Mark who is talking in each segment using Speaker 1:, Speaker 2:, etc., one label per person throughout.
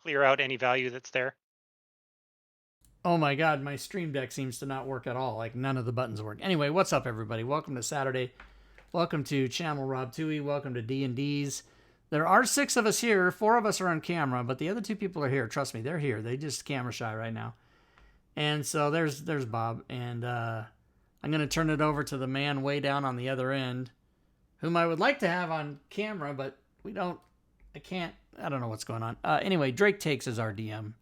Speaker 1: Clear out any value that's there.
Speaker 2: Oh my god, my stream deck seems to not work at all. Like, none of the buttons work. Anyway, what's up, everybody? Welcome to Saturday. Welcome to Channel Rob Toohey. Welcome to D&D's. There are 6 of us here. 4 of us are on camera, but the other 2 people are here. Trust me, they're here. They just camera shy right now. And so there's Bob. And I'm going to turn it over to the man way down on the other end, whom I would like to have on camera, but I don't know what's going on. Anyway, Drake Takes is our DM.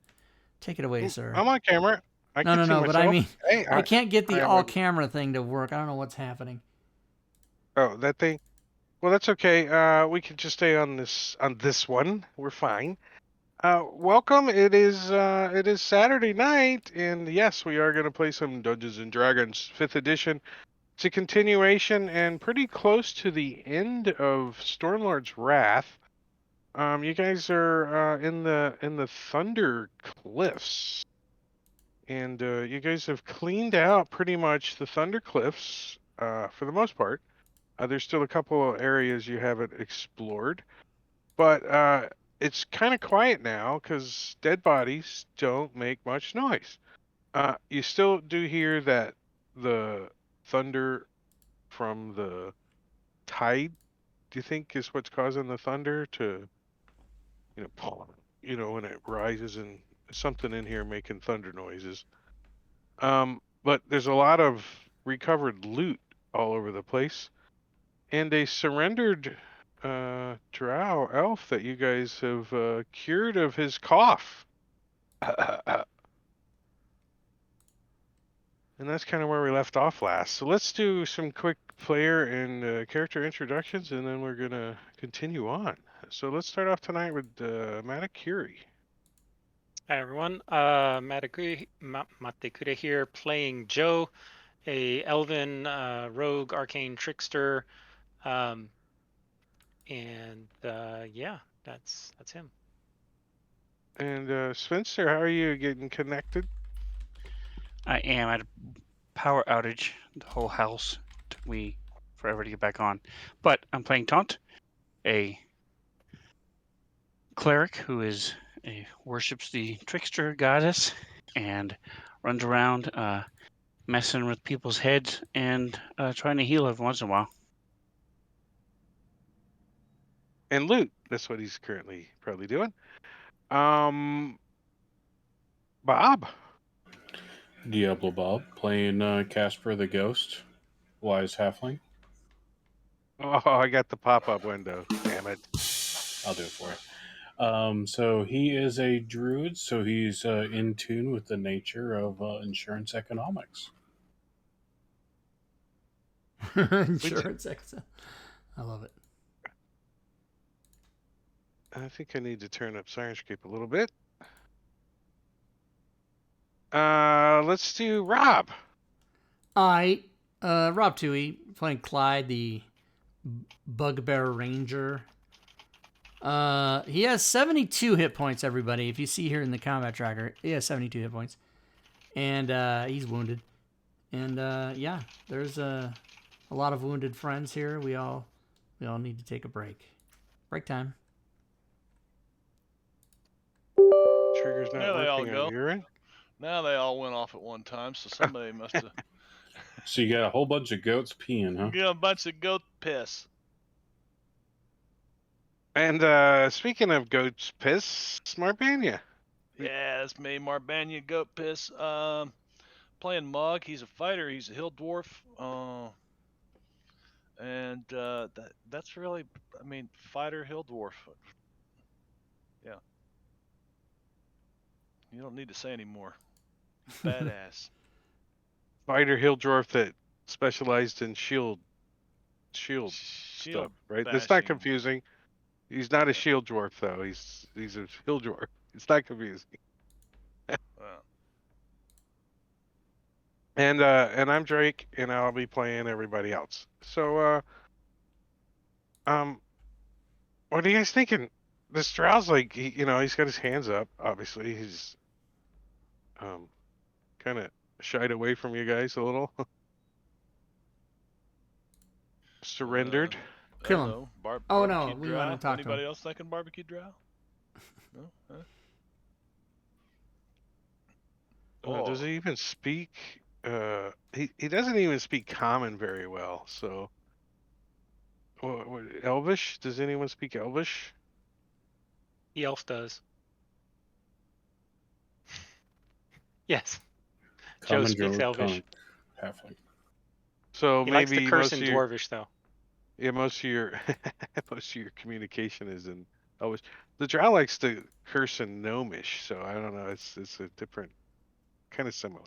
Speaker 2: Take it away, sir.
Speaker 3: I'm on camera. I can see
Speaker 2: No,
Speaker 3: myself.
Speaker 2: but I mean,
Speaker 3: hey,
Speaker 2: I can't get the all camera thing to work. I don't know what's happening.
Speaker 3: Oh, that thing. Well, that's okay. We can just stay on this one. We're fine. Welcome. It is Saturday night, and yes, we are going to play some Dungeons and Dragons 5th edition. It's a continuation and pretty close to the end of Stormlord's Wrath. You guys are in the Thunder Cliffs. And you guys have cleaned out pretty much the Thunder Cliffs for the most part. There's still a couple of areas you haven't explored. But it's kind of quiet now because dead bodies don't make much noise. You still do hear that the thunder from the tide, do you think is what's causing the thunder to, when it rises and something in here making thunder noises. But there's a lot of recovered loot all over the place, and a surrendered drow elf that you guys have cured of his cough. And that's kind of where we left off last. So let's do some quick player and character introducctions, and then we're going to continue on. So let's start off tonight with Matakuri.
Speaker 1: Hi, everyone. Matekure here, playing Joe, a elven rogue arcane trickster. Yeah, that's him.
Speaker 3: And Spencer, how are you getting connected?
Speaker 4: I am at a power outage. The whole house took me forever to get back on. But I'm playing Taunt, a cleric who worships the trickster goddess and runs around messing with people's heads and trying to heal every once in a while.
Speaker 3: And loot. That's what he's currently probably doing. Bob.
Speaker 5: Diablo Bob, playing Casper the Ghost, Wise Halfling.
Speaker 3: Oh, I got the pop-up window. Damn it.
Speaker 5: I'll do it for you. So he is a druid, so he's in tune with the nature of insurance economics.
Speaker 2: Insurance excellent. I love it.
Speaker 3: I think I need to turn up Sirenscape a little bit. Let's do Rob.
Speaker 2: Rob Toohey, playing Clyde, the Bugbear Ranger. He has 72 hit points, everybody. If you see here in the combat tracker, he has 72 hit points. and he's wounded. And yeah, there's a lot of wounded friends here. We all need to take a break. Break time.
Speaker 3: Trigger's not
Speaker 6: There they all
Speaker 3: working
Speaker 6: go.
Speaker 3: on your end.
Speaker 6: Now they all went off at one time, so somebody must have
Speaker 5: So you got a whole bunch of goats peeing, huh?
Speaker 6: got a bunch of goat piss.
Speaker 3: And speaking of goat's piss, Marbania.
Speaker 6: Yeah, that's me, Marbania goat piss. Playing Mug. He's a fighter. He's a hill dwarf. And that's really, I mean, fighter hill dwarf. Yeah. You don't need to say anymore. He's badass.
Speaker 3: Fighter hill dwarf that specialized in shield stuff, right? That's not
Speaker 6: bashing.
Speaker 3: confusing. He's not a shield dwarf though. He's a hill dwarf. It's not confusing.
Speaker 6: Well,
Speaker 3: And I'm Drake, and I'll be playing everybody else. So what are you guys thinking? This Drow's like he's got his hands up. Obviously, he's kind of shied away from you guys a little. Surrendered.
Speaker 2: Kill him.
Speaker 6: hello,
Speaker 2: Oh, no,
Speaker 6: barbecue
Speaker 2: we
Speaker 6: drow.
Speaker 2: wanna talk to
Speaker 6: Anybody
Speaker 2: him.
Speaker 6: else thinking barbecue drow? No? Huh?
Speaker 3: Does
Speaker 6: Oh.
Speaker 3: he even speak? He doesn't even speak common very well. So, what, Elvish? Does anyone speak Elvish?
Speaker 1: The elf does. Yes. Joe
Speaker 5: Common
Speaker 1: speaks
Speaker 5: Druid
Speaker 1: Elvish.
Speaker 5: tongue. Halfling.
Speaker 3: So
Speaker 1: He likes to
Speaker 3: maybe
Speaker 1: curse
Speaker 3: most
Speaker 1: in
Speaker 3: of your
Speaker 1: Dwarvish, though.
Speaker 3: most of your most of your communication is in Elvish. The Drow likes to curse in Gnomish, so I don't know. It's a different, kind of similar.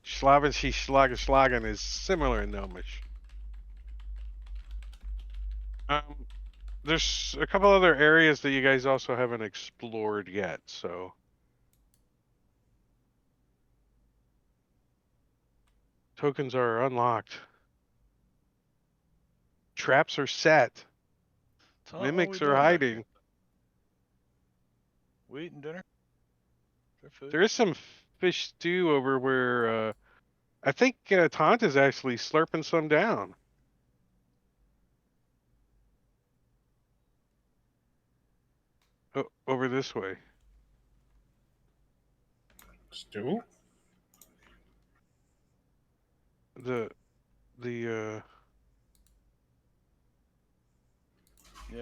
Speaker 3: Schlaven she schlagen is similar in Gnomish. There's a couple other areas that you guys also haven't explored yet, so tokens are unlocked. Traps are set.
Speaker 6: What we
Speaker 3: Mimics are
Speaker 6: doing back here?
Speaker 3: hiding.
Speaker 6: We eating dinner? Is there food?
Speaker 3: There is some fish stew over where I think Taunt is actually slurping some down. Over this way.
Speaker 5: Stew?
Speaker 3: The
Speaker 6: Yeah,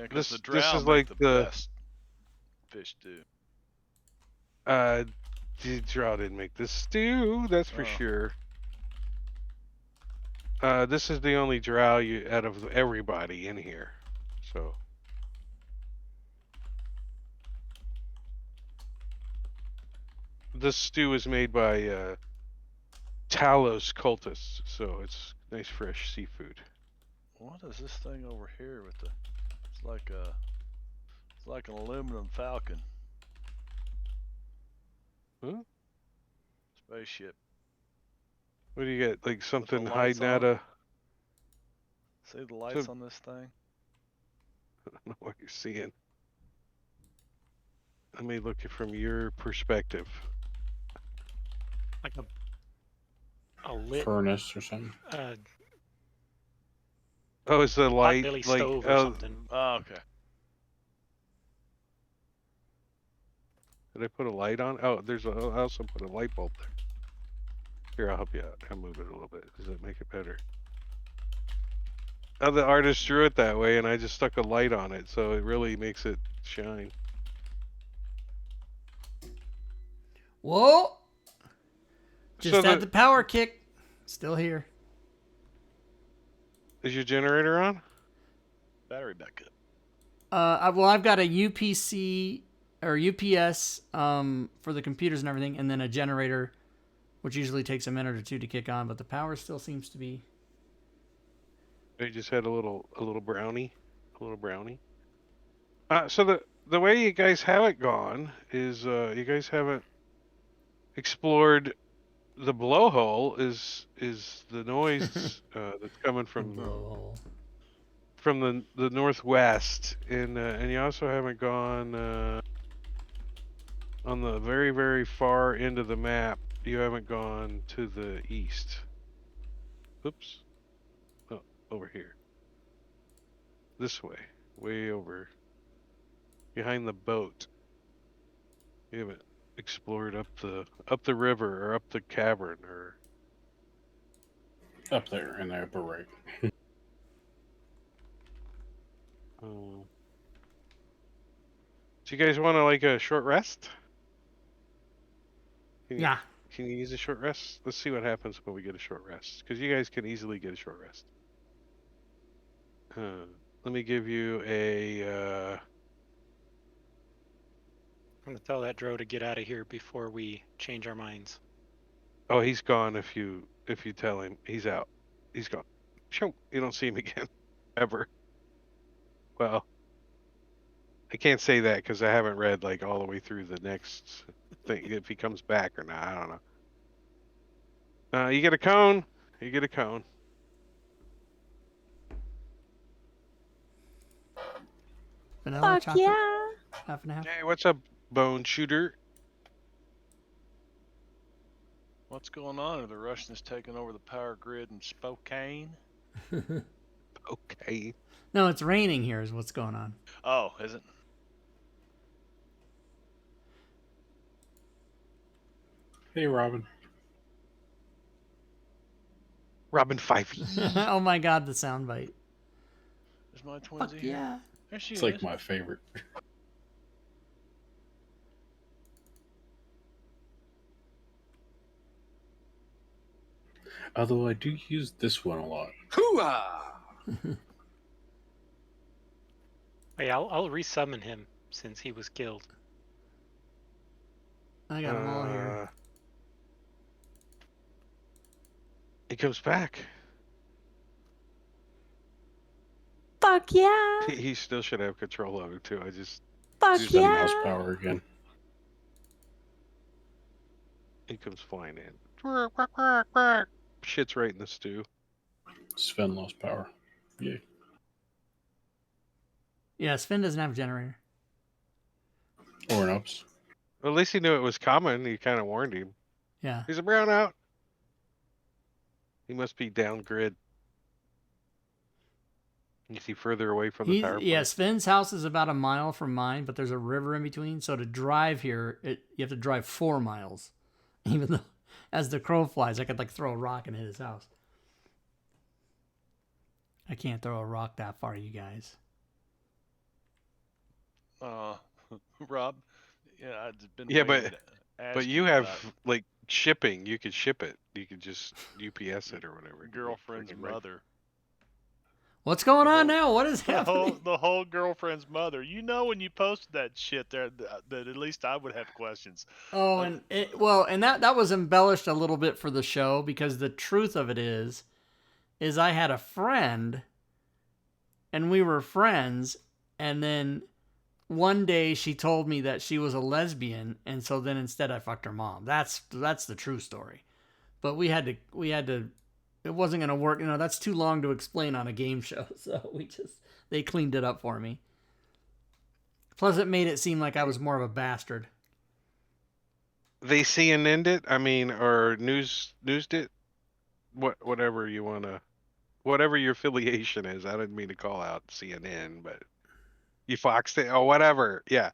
Speaker 6: because the
Speaker 3: this
Speaker 6: drow
Speaker 3: is
Speaker 6: make
Speaker 3: like
Speaker 6: the
Speaker 3: the
Speaker 6: best fish stew.
Speaker 3: the Drow didn't make this stew, that's for
Speaker 6: Oh.
Speaker 3: sure. This is the only Drow out of everybody in here, so. This stew is made by Talos cultists, so it's nice fresh seafood.
Speaker 6: What is this thing over here with the? It's like an aluminum falcon.
Speaker 3: Huh?
Speaker 6: Spaceship.
Speaker 3: What do you get? Like something
Speaker 6: lights
Speaker 3: hiding out
Speaker 6: on?
Speaker 3: of?
Speaker 6: See the lights
Speaker 3: So-
Speaker 6: on this thing?
Speaker 3: I don't know what you're seeing. Let me look it from your perspective.
Speaker 1: Like a lit
Speaker 5: Furnace or something.
Speaker 3: Oh, it's the light,
Speaker 1: potbelly
Speaker 3: like
Speaker 1: stove or something.
Speaker 6: Oh, okay.
Speaker 3: Did I put a light on? Oh, I also put a light bulb there. Here, I'll help you out. I'll move it a little bit. Does that make it better? Oh, the artist drew it that way, and I just stuck a light on it, so it really makes it shine.
Speaker 2: Whoa! Just
Speaker 3: So
Speaker 2: had the power kick. Still here.
Speaker 3: Is your generator on?
Speaker 6: Battery backup.
Speaker 2: Well, I've got a UPC or UPS for the computers and everything, and then a generator, which usually takes a minute or two to kick on, but the power still seems to be.
Speaker 3: You just had a little brownie, So the way you guys have it gone is you guys haven't explored the blowhole. Is the noise that's coming from
Speaker 2: Blowhole.
Speaker 3: the northwest, and you also haven't gone On the very, very far end of the map, you haven't gone to the east. Oops. Oh, over here. This way. Way over. Behind the boat. You haven't explored up the river or up the cavern or
Speaker 5: Up there in the upper right.
Speaker 3: do you guys want to like a short rest?
Speaker 2: Yeah.
Speaker 3: Can you use a short rest? Let's see what happens when we get a short rest. Because you guys can easily get a short rest. Let me give you a.
Speaker 1: I'm gonna tell that Dro to get out of here before we change our minds.
Speaker 3: Oh, he's gone. If you tell him he's out, he's gone. Show you don't see him again, ever. Well, I can't say that because I haven't read like all the way through the next thing. If he comes back or not, I don't know. You get a cone. You get a cone.
Speaker 2: Vanilla
Speaker 7: Fuck
Speaker 2: chocolate.
Speaker 7: yeah.
Speaker 2: Half and half.
Speaker 3: Hey, what's up, Bone Shooter?
Speaker 6: What's going on? Are the Russians taking over the power grid in Spokane?
Speaker 3: Okay.
Speaker 2: No, it's raining here is what's going on.
Speaker 6: Oh, is it?
Speaker 5: Hey, Robin.
Speaker 3: Robin 5.
Speaker 2: Oh my god, the soundbite.
Speaker 6: Is my
Speaker 2: Fuck
Speaker 6: twinsy here?
Speaker 2: yeah.
Speaker 6: There she
Speaker 5: It's
Speaker 6: is.
Speaker 5: like my favorite. Although I do use this one a lot.
Speaker 1: Hey, I'll resummon him since he was killed.
Speaker 2: I got them all here.
Speaker 3: He comes back.
Speaker 7: Fuck yeah.
Speaker 3: He still should have control of it too. I just
Speaker 7: Fuck
Speaker 3: Use
Speaker 5: Send
Speaker 7: yeah.
Speaker 5: mouse power again.
Speaker 3: he comes flying in. Shit's right in the stew.
Speaker 5: Sven lost power. Yeah.
Speaker 2: Yeah, Sven doesn't have a generator.
Speaker 5: Or an ups.
Speaker 3: Well, at least he knew it was coming. He kind of warned him.
Speaker 2: Yeah.
Speaker 3: He's a brownout. He must be down grid. Is he further away from the power
Speaker 2: Yeah,
Speaker 3: plant?
Speaker 2: Sven's house is about a mile from mine, but there's a river in between. So to drive here, you have to drive 4 miles. Even though, as the crow flies, I could like throw a rock and hit his house. I can't throw a rock that far, you guys.
Speaker 6: Rob, yeah, I've been
Speaker 3: Yeah,
Speaker 6: waiting to ask
Speaker 3: But you have
Speaker 6: about
Speaker 3: like shipping. You could ship it. You could just UPS it or whatever.
Speaker 6: girlfriend's
Speaker 3: Freaking right.
Speaker 6: mother.
Speaker 2: What's going on
Speaker 6: whole-
Speaker 2: now? What is happening?
Speaker 6: The whole girlfriend's mother. You know, when you posted that shit there, that at least I would have questions.
Speaker 2: Oh, and that was embellished a little bit for the show because the truth of it is I had a friend, and we were friends, and then one day she told me that she was a lesbian, and so then instead I fucked her mom. That's the true story. But we had to. It wasn't gonna work. You know, that's too long to explain on a game show. So they cleaned it up for me. Plus, it made it seem like I was more of a bastard.
Speaker 3: They CNN'd it. I mean, or newsed it. Whatever you wanna, whatever your affiliation is. I didn't mean to call out CNN, but you foxed it or whatever. Yeah,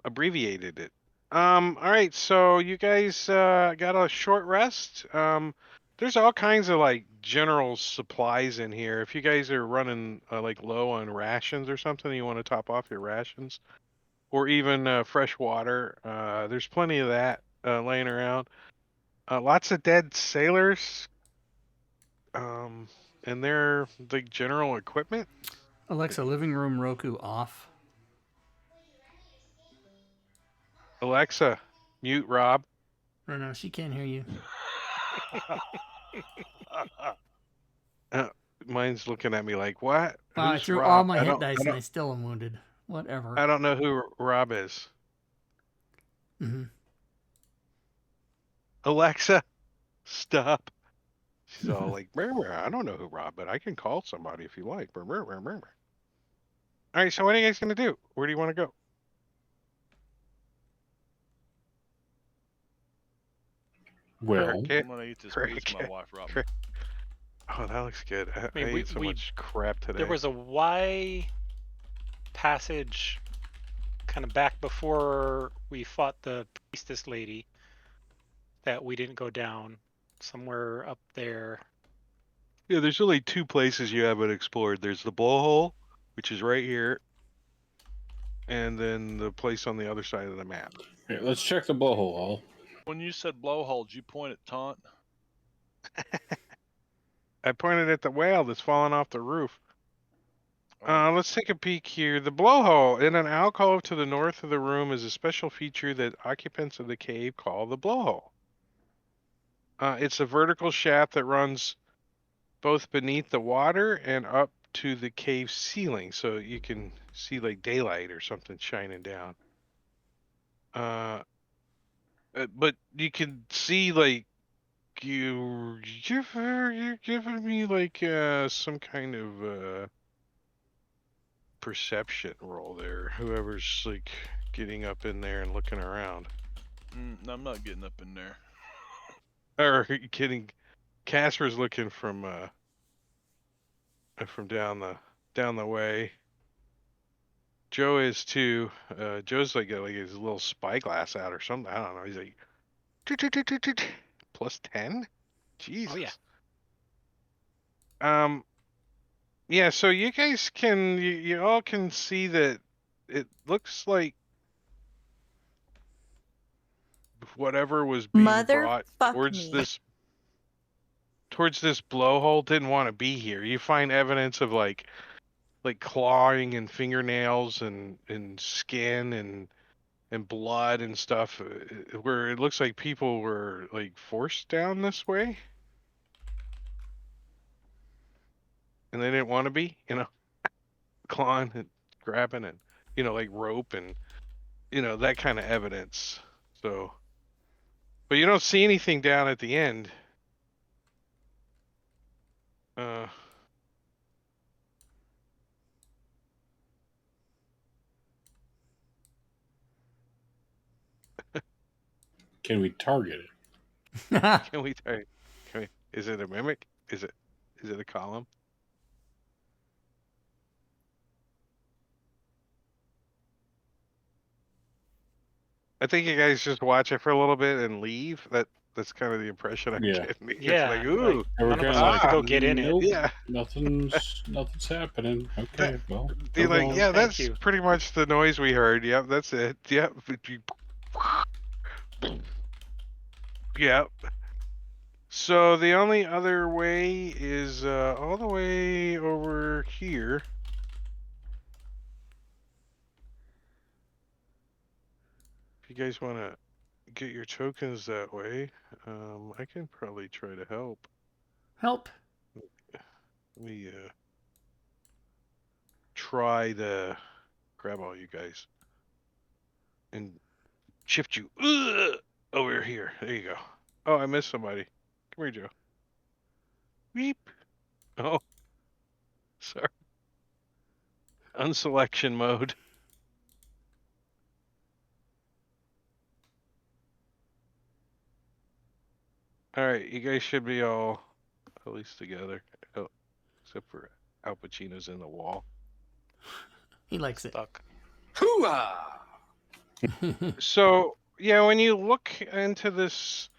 Speaker 3: abbreviated it. All right. So you guys got a short rest. There's all kinds of like general supplies in here. If you guys are running like low on rations or something, you want to top off your rations, or even fresh water. There's plenty of that laying around. Lots of dead sailors. And their the general equipment.
Speaker 2: Alexa, living room Roku off.
Speaker 3: Alexa, mute Rob.
Speaker 2: No, she can't hear you.
Speaker 3: Mine's looking at me like, what?
Speaker 2: Wow, I
Speaker 3: Who's
Speaker 2: threw
Speaker 3: Rob?
Speaker 2: all my
Speaker 3: I
Speaker 2: hit
Speaker 3: don't-
Speaker 2: dice
Speaker 3: I
Speaker 2: and
Speaker 3: don't-
Speaker 2: I still am wounded. Whatever.
Speaker 3: I don't know who Rob is.
Speaker 2: Mm-hmm.
Speaker 3: Alexa, stop. She's all like, "Brr, brr, I don't know who Rob, but I can call somebody if you like. Brr, brr, brr, brr, brr." All right, so what are you guys going to do? Where do you want to go?
Speaker 5: Well,
Speaker 6: I'm gonna eat this pizza my
Speaker 3: Cricket.
Speaker 6: wife brought me.
Speaker 3: Cricket. Oh, that looks good. I
Speaker 1: mean,
Speaker 3: ate so much crap today.
Speaker 1: there was a Y passage kind of back before we fought the priestess lady that we didn't go down. Somewhere up there.
Speaker 3: Yeah, there's only two places you haven't explored. There's the blowhole, which is right here, and then the place on the other side of the map.
Speaker 5: okay, let's check the blowhole. All.
Speaker 6: When you said blowhole, did you point at Taunt?
Speaker 3: I pointed at the whale that's falling off the roof.
Speaker 6: Oh,
Speaker 3: Let's take a peek here. The blowhole in an alcove to the north of the room is a special feature that occupants of the cave call the blowhole. It's a vertical shaft that runs both beneath the water and up to the cave ceiling, so you can see like daylight or something shining down. But you can see like you're giving me like some kind of perception roll there. Whoever's like getting up in there and looking around.
Speaker 6: I'm not getting up in there.
Speaker 3: Or kidding. Casper's looking from down the way. Joe is too. Joe's like got like his little spyglass out or something. I don't know. He's like plus 10. Jesus.
Speaker 1: Oh yeah.
Speaker 3: Yeah. So you guys can you all can see that it looks like whatever was being brought
Speaker 7: Motherfuck
Speaker 3: towards
Speaker 7: me.
Speaker 3: this blowhole didn't want to be here. You find evidence of like clawing and fingernails and skin and blood and stuff where it looks like people were like forced down this way and they didn't want to be, clawing and grabbing and like rope and that kind of evidence. So but you don't see anything down at the end.
Speaker 5: Can we target it?
Speaker 3: Can we is it a mimic? Is it a column? I think you guys just watch it for a little bit and leave. That's kind of the impression I'm
Speaker 5: Yeah.
Speaker 3: getting. It's
Speaker 1: Yeah.
Speaker 3: like, ooh,
Speaker 5: And we're
Speaker 1: None of us
Speaker 5: kind of
Speaker 1: wants to
Speaker 5: like,
Speaker 1: go get in it.
Speaker 5: nope,
Speaker 3: yeah.
Speaker 5: nothing's happening. Okay, well,
Speaker 3: Be
Speaker 5: go
Speaker 3: like,
Speaker 5: on.
Speaker 3: yeah,
Speaker 1: Thank
Speaker 3: that's
Speaker 1: you.
Speaker 3: pretty much the noise we heard. Yep, that's it. Yep. Yep. So the only other way is all the way over here. If you guys want to get your tokens that way, I can probably try to help.
Speaker 2: Help.
Speaker 3: We try to grab all you guys and shift you over here. There you go. Oh, I missed somebody. Come here, Joe. Beep. Oh, sorry. Unselection mode. All right, you guys should be all at least together. Oh, except for Al Pacino's in the wall.
Speaker 2: He likes it.
Speaker 1: Stuck.
Speaker 3: So, yeah, when you look into this,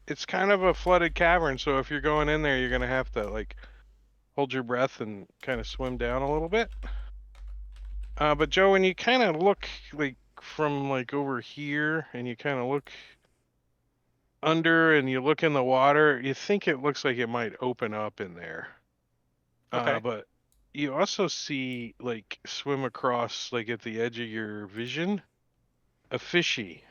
Speaker 3: it's kind of a flooded cavern. So if you're going in there, you're going to have to like hold your breath and kind of swim down a little bit. But Joe, when you kind of look like from like over here and you kind of look under and you look in the water, you think it looks like it might open up in there.
Speaker 1: Okay.
Speaker 3: But you also see like swim across like at the edge of your vision a fish.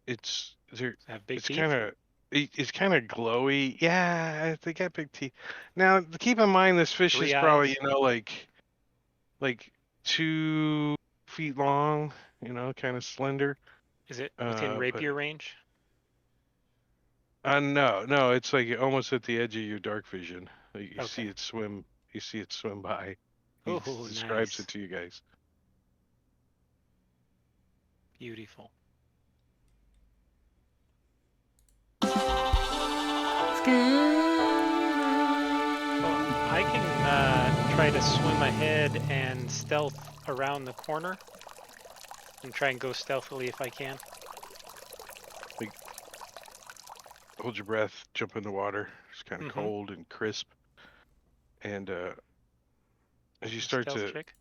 Speaker 3: It's there.
Speaker 1: Have big
Speaker 3: It's
Speaker 1: teeth.
Speaker 3: kind of glowy. Yeah, they got big teeth. Now keep in mind this fish
Speaker 1: 3
Speaker 3: is probably
Speaker 1: eyes.
Speaker 3: like 2 feet long. Kind of slender.
Speaker 1: Is it within
Speaker 3: But
Speaker 1: rapier range?
Speaker 3: no, it's like almost at the edge of your dark vision. Like, you see
Speaker 1: Okay.
Speaker 3: it swim. You see it swim by. He
Speaker 1: Oh,
Speaker 3: describes
Speaker 1: nice.
Speaker 3: it to you guys.
Speaker 1: Beautiful. I can try to swim ahead and stealth around the corner and try and go stealthily if I can.
Speaker 3: Hold your breath, jump in the water. It's kind of
Speaker 1: Mhm.
Speaker 3: cold and crisp. And as you
Speaker 1: A
Speaker 3: start
Speaker 1: stealth
Speaker 3: to
Speaker 1: check.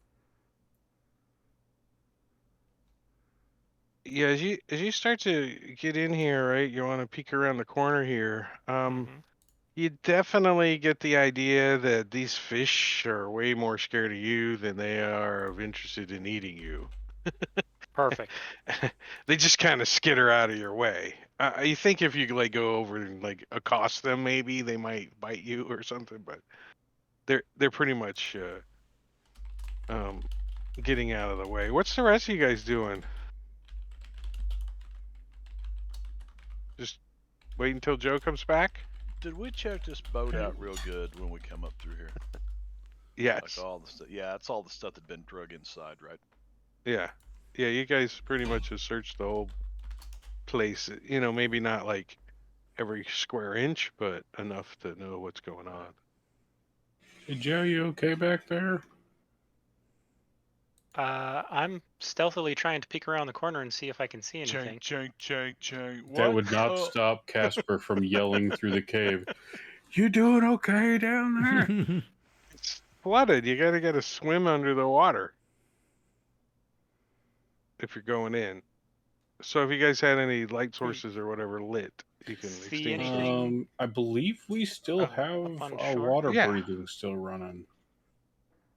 Speaker 3: yeah, as you start to get in here, right, you want to peek around the corner here.
Speaker 1: Mhm.
Speaker 3: You definitely get the idea that these fish are way more scared of you than they are of interested in eating you.
Speaker 1: Perfect.
Speaker 3: They just kind of skitter out of your way. You think if you like go over and like accost them, maybe they might bite you or something, but they're pretty much getting out of the way. What's the rest of you guys doing? Just wait until Joe comes back?
Speaker 6: Did we check this boat out real good when we come up through here? Like
Speaker 3: Yes.
Speaker 6: all the stuff. Yeah, it's all the stuff that'd been drug inside, right?
Speaker 3: Yeah. Yeah, you guys pretty much have searched the whole place. Maybe not like every square inch, but enough to know what's going on.
Speaker 5: Hey, Joe, you okay back there?
Speaker 1: I'm stealthily trying to peek around the corner and see if I can see anything.
Speaker 6: Chang.
Speaker 5: That
Speaker 6: What?
Speaker 5: would not
Speaker 6: Oh.
Speaker 5: stop Casper from yelling through the cave. You doing okay down there?
Speaker 3: It's flooded. You gotta get a swim under the water if you're going in. So if you guys had any light sources or whatever lit, you can
Speaker 1: See
Speaker 3: extinguish those.
Speaker 1: anything?
Speaker 5: I believe we still
Speaker 1: Up
Speaker 5: have
Speaker 1: on
Speaker 5: our
Speaker 1: shore?
Speaker 5: water
Speaker 3: Yeah.
Speaker 5: breathing still running.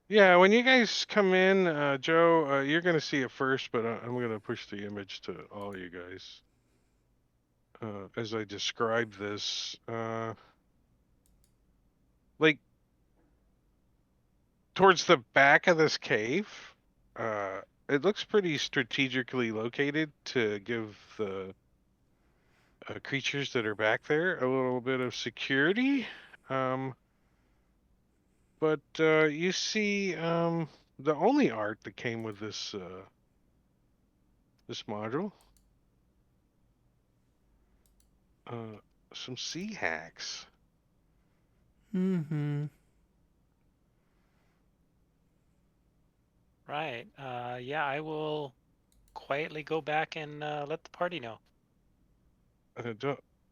Speaker 3: Yeah, when you guys come in, Joe, you're gonna see it first, but I'm gonna push the image to all you guys. As I describe this, like towards the back of this cave, uh, it looks pretty strategically located to give the creatures that are back there a little bit of security. But you see the only art that came with this module. Some sea hacks.
Speaker 2: Mm-hmm.
Speaker 1: Right. Yeah, I will quietly go back and let the party know.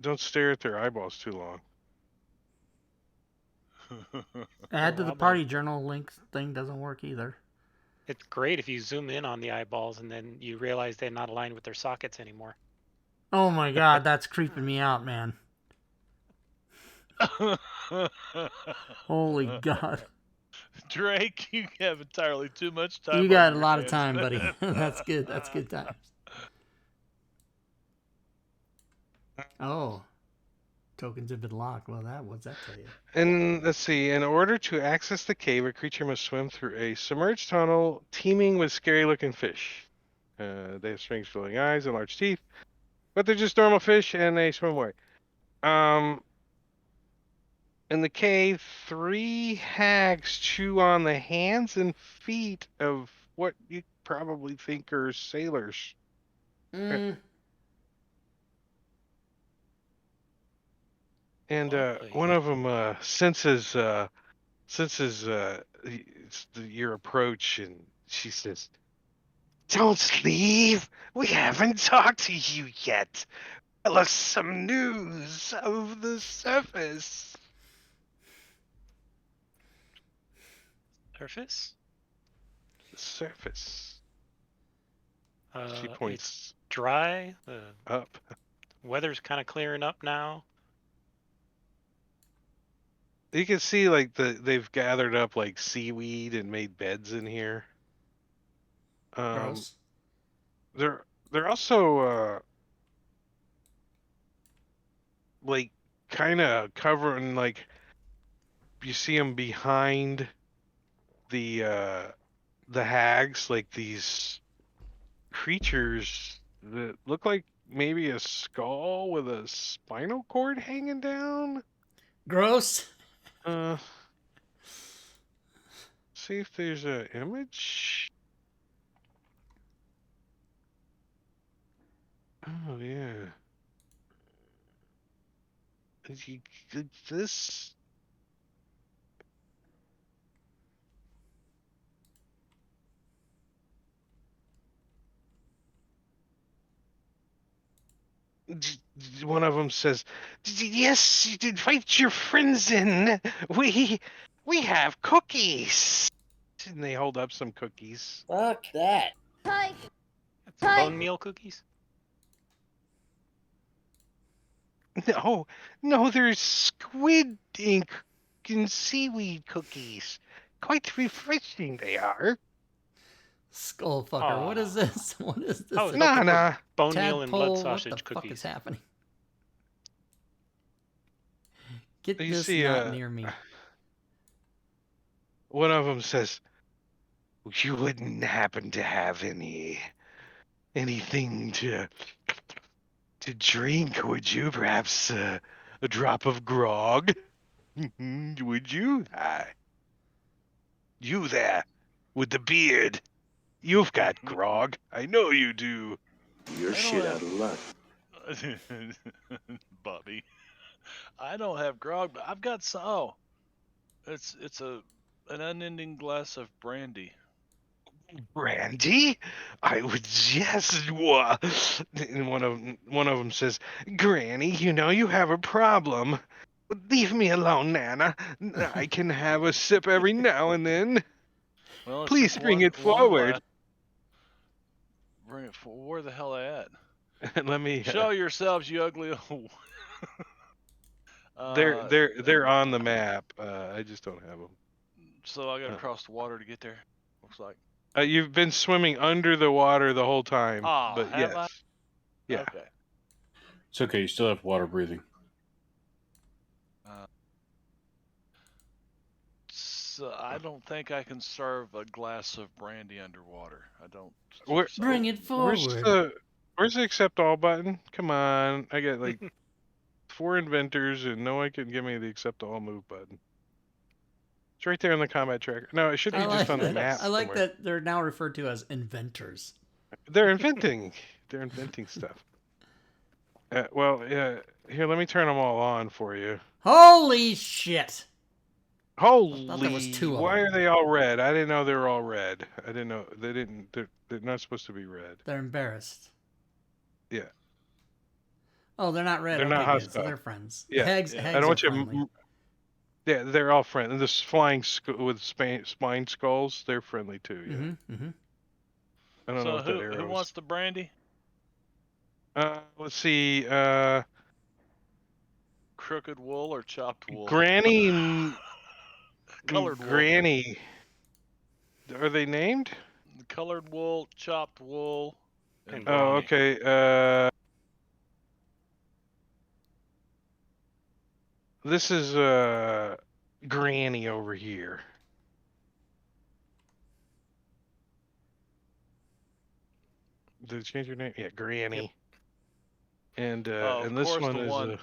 Speaker 3: Don't stare at their eyeballs too long.
Speaker 2: Add to
Speaker 1: Oh,
Speaker 2: the party journal link thing doesn't work either.
Speaker 1: It's great if you zoom in on the eyeballs and then you realize they're not aligned with their sockets anymore.
Speaker 2: Oh my god, that's creeping me out, man. Holy god.
Speaker 6: Drake, you have entirely too much time.
Speaker 2: You
Speaker 6: on
Speaker 2: got a
Speaker 6: your
Speaker 2: lot of
Speaker 6: hands,
Speaker 2: time,
Speaker 6: man.
Speaker 2: buddy. That's good. That's good times. Oh. Tokens have been locked. Well, what's that tell you?
Speaker 3: And let's see. In order to access the cave, a creature must swim through a submerged tunnel teeming with scary-looking fish. They have strange glowing eyes and large teeth, but they're just normal fish, and they swim away. In the cave, 3 hags chew on the hands and feet of what you probably think are sailors.
Speaker 2: Mm.
Speaker 3: And
Speaker 1: Lovely.
Speaker 3: one of them senses your approach, and she says, "Don't leave. We haven't talked to you yet. Tell us some news of the surface."
Speaker 1: Surface?
Speaker 3: The surface. She
Speaker 1: It's
Speaker 3: points
Speaker 1: dry. The
Speaker 3: up.
Speaker 1: weather's kind of clearing up now.
Speaker 3: You can see like they've gathered up like seaweed and made beds in here.
Speaker 2: Gross.
Speaker 3: They're also like kind of covering, like you see them behind the hags, like these creatures that look like maybe a skull with a spinal cord hanging down.
Speaker 2: Gross.
Speaker 3: Uh, see if there's an image. Oh yeah. This. One of them says, "Yes, you invite your friends in. We have cookies." And they hold up some cookies.
Speaker 8: Fuck that.
Speaker 1: That's bone meal cookies.
Speaker 3: No, they're squid ink and seaweed cookies. Quite refreshing they are.
Speaker 2: Skull fucker. What is
Speaker 1: Aw.
Speaker 2: this? What is this?
Speaker 1: I was hoping
Speaker 3: Nah.
Speaker 1: for bone meal and blood
Speaker 2: Tadpole, what the
Speaker 1: sausage
Speaker 2: fuck
Speaker 1: cookies.
Speaker 2: is happening? Get
Speaker 3: You
Speaker 2: this
Speaker 3: see,
Speaker 2: not near me.
Speaker 3: One of them says, "You wouldn't happen to have anything to drink, would you? Perhaps a drop of grog? Would you? You there, with the beard. You've got grog. I know you do."
Speaker 8: You're
Speaker 6: I
Speaker 8: shit
Speaker 6: don't
Speaker 8: out of luck.
Speaker 6: Bobby. I don't have grog, but I've got some. Oh, it's an unending glass of brandy.
Speaker 3: Brandy? I would yes. And one of them says, "Granny, you know you have a problem. Leave me alone, Nana. I can have a sip every now and then.
Speaker 6: Well, it's
Speaker 3: Please
Speaker 6: just
Speaker 3: bring it
Speaker 6: one
Speaker 3: forward."
Speaker 6: glass. Bring it forward. Where the hell they at?
Speaker 3: Let me.
Speaker 6: Show yourselves, you ugly old.
Speaker 3: They're on the map. I just don't have them.
Speaker 6: So I got to cross the water to get there. Looks like.
Speaker 3: You've been swimming under the water the whole time.
Speaker 6: Oh,
Speaker 3: But
Speaker 6: have
Speaker 3: yes,
Speaker 6: I?
Speaker 3: yeah.
Speaker 6: Okay.
Speaker 5: It's okay. You still have water breathing.
Speaker 6: So I don't think I can serve a glass of brandy underwater. I don't.
Speaker 3: Where-
Speaker 6: think so.
Speaker 2: Bring it forward.
Speaker 3: Where's the accept all button? Come on, I got like 4 inventors, and no one can give me the accept all move button. It's right there on the combat tracker. No, it should be just on the map.
Speaker 2: I like
Speaker 3: somewhere.
Speaker 2: that they're now referred to as inventors.
Speaker 3: They're inventing. They're inventing stuff. Well, here, let me turn them all on for you.
Speaker 2: Holy shit!
Speaker 3: Holy!
Speaker 2: thought there was 2 of
Speaker 3: Why
Speaker 2: them.
Speaker 3: are they all red? I didn't know they were all red. I didn't know they didn't. They're not supposed to be red.
Speaker 2: They're embarrassed.
Speaker 3: Yeah.
Speaker 2: Oh, they're not red.
Speaker 3: They're
Speaker 2: okay,
Speaker 3: not
Speaker 2: good. So
Speaker 3: hostile.
Speaker 2: they're friends.
Speaker 3: Yeah.
Speaker 2: Hags,
Speaker 6: Yeah.
Speaker 2: hags
Speaker 3: I don't
Speaker 2: are
Speaker 3: want
Speaker 2: friendly.
Speaker 3: you. Yeah, they're all friendly. This flying with spine skulls, they're friendly too. Yeah.
Speaker 2: Mm-hmm.
Speaker 3: I don't know
Speaker 6: So
Speaker 3: what that arrow
Speaker 6: who
Speaker 3: is.
Speaker 6: wants the brandy?
Speaker 3: Let's see.
Speaker 6: Crooked wool or chopped wool?
Speaker 3: Granny.
Speaker 6: Colored wool.
Speaker 3: Granny. Are they named?
Speaker 6: Colored wool, chopped wool,
Speaker 1: And
Speaker 3: Oh,
Speaker 1: brandy.
Speaker 3: okay. This is Granny over here. Did it change your name? Yeah, Granny.
Speaker 1: Yep.
Speaker 3: And
Speaker 6: of
Speaker 3: this
Speaker 6: course,
Speaker 3: one
Speaker 6: the
Speaker 3: is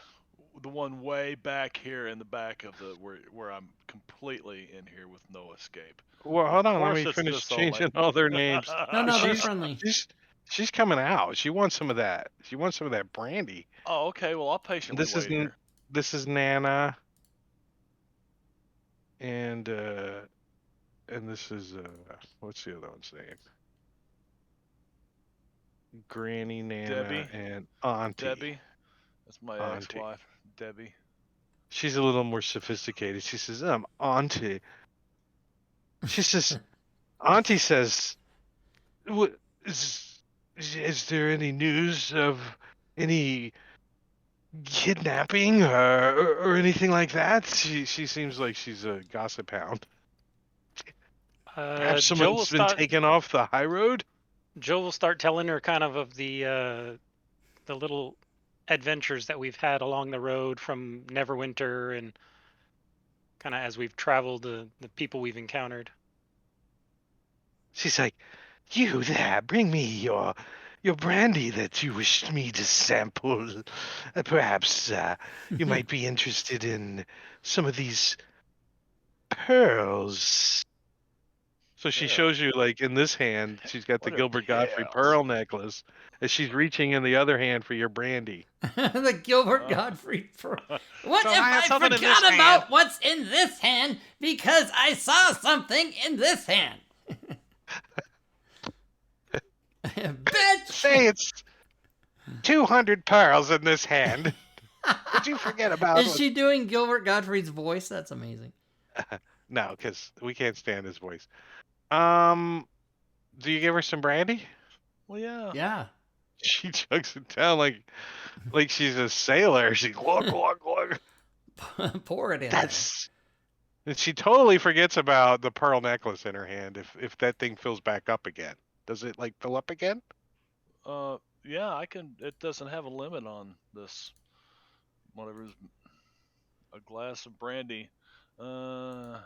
Speaker 6: the one way back here in the back of the where I'm completely in here with no escape.
Speaker 3: well,
Speaker 6: Of
Speaker 3: hold on, let
Speaker 6: course
Speaker 3: me
Speaker 6: it's
Speaker 3: finish
Speaker 6: this only.
Speaker 3: changing all their names.
Speaker 2: No, they're
Speaker 3: She's-
Speaker 2: friendly.
Speaker 3: She's coming out. She wants some of that. She wants some of that brandy.
Speaker 6: Oh, okay. Well, I'll patiently
Speaker 3: This
Speaker 6: wait
Speaker 3: is
Speaker 6: here.
Speaker 3: this is Nana. And this is what's the other one's name? Granny, Nana,
Speaker 6: Debbie?
Speaker 3: and Auntie.
Speaker 6: Debbie, that's my
Speaker 3: Auntie.
Speaker 6: ex-wife. Debbie.
Speaker 3: She's a little more sophisticated. She says, Auntie. She says, Auntie says, "What is there any news of any kidnapping or anything like that?" She seems like she's a gossip hound. Perhaps
Speaker 1: Joe will
Speaker 3: someone's been
Speaker 1: start.
Speaker 3: taken off the high road.
Speaker 1: Joe will start telling her kind of the little adventures that we've had along the road from Neverwinter, and kind of as we've traveled, the people we've encountered.
Speaker 3: She's like, "You there, bring me your brandy that you wished me to sample. Perhaps you might be interested in some of these pearls." So she
Speaker 6: Yeah.
Speaker 3: shows you, like, in this hand, she's got the
Speaker 6: What are
Speaker 3: Gilbert Godfrey
Speaker 6: pills?
Speaker 3: pearl necklace, and she's reaching in the other hand for your brandy.
Speaker 2: The Gilbert
Speaker 6: Uh,
Speaker 2: Godfrey. What
Speaker 1: So
Speaker 2: if
Speaker 1: I have
Speaker 2: I
Speaker 1: something in this
Speaker 2: forgot
Speaker 1: hand.
Speaker 2: about what's in this hand because I saw something in this hand? Bitch!
Speaker 3: Say it's 200 pearls in this hand. Would you forget about
Speaker 2: Is she doing Gilbert Godfrey's voice? That's amazing.
Speaker 3: No, because we can't stand his voice. Do you give her some brandy?
Speaker 6: well, yeah.
Speaker 2: Yeah.
Speaker 3: She chugs it down like she's a sailor. She glug glug glug.
Speaker 2: Pour it in
Speaker 3: That's and she totally forgets about the pearl necklace in her hand if that thing fills back up again. Does it like fill up again?
Speaker 6: Yeah, I can. It doesn't have a limit on this. Whatever's a glass of brandy. Oh,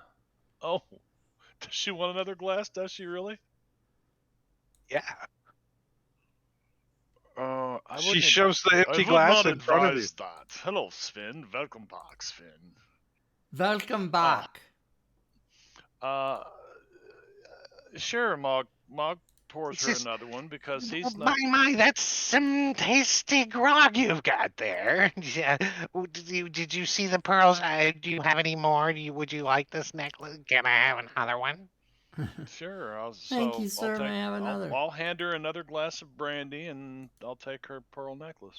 Speaker 6: does she want another glass? Does she really?
Speaker 3: Yeah.
Speaker 6: I
Speaker 3: She
Speaker 6: wouldn't.
Speaker 3: shows the
Speaker 6: I
Speaker 3: empty
Speaker 6: would
Speaker 3: glass
Speaker 6: not
Speaker 3: in front of you.
Speaker 6: advise that. Hello, Sven. Welcome back, Sven.
Speaker 2: there. Welcome back.
Speaker 6: Uh, sure, Mog pours
Speaker 3: It's
Speaker 6: her
Speaker 3: just-
Speaker 6: another one because he's
Speaker 3: My,
Speaker 6: not.
Speaker 3: that's some tasty grog you've got there. Yeah. Did you see the pearls? Do you have any more? Would you like this necklace? Can I have another one?
Speaker 6: Sure.
Speaker 2: Thank you, sir. May I have another?
Speaker 6: I'll hand her another glass of brandy, and I'll take her pearl necklace.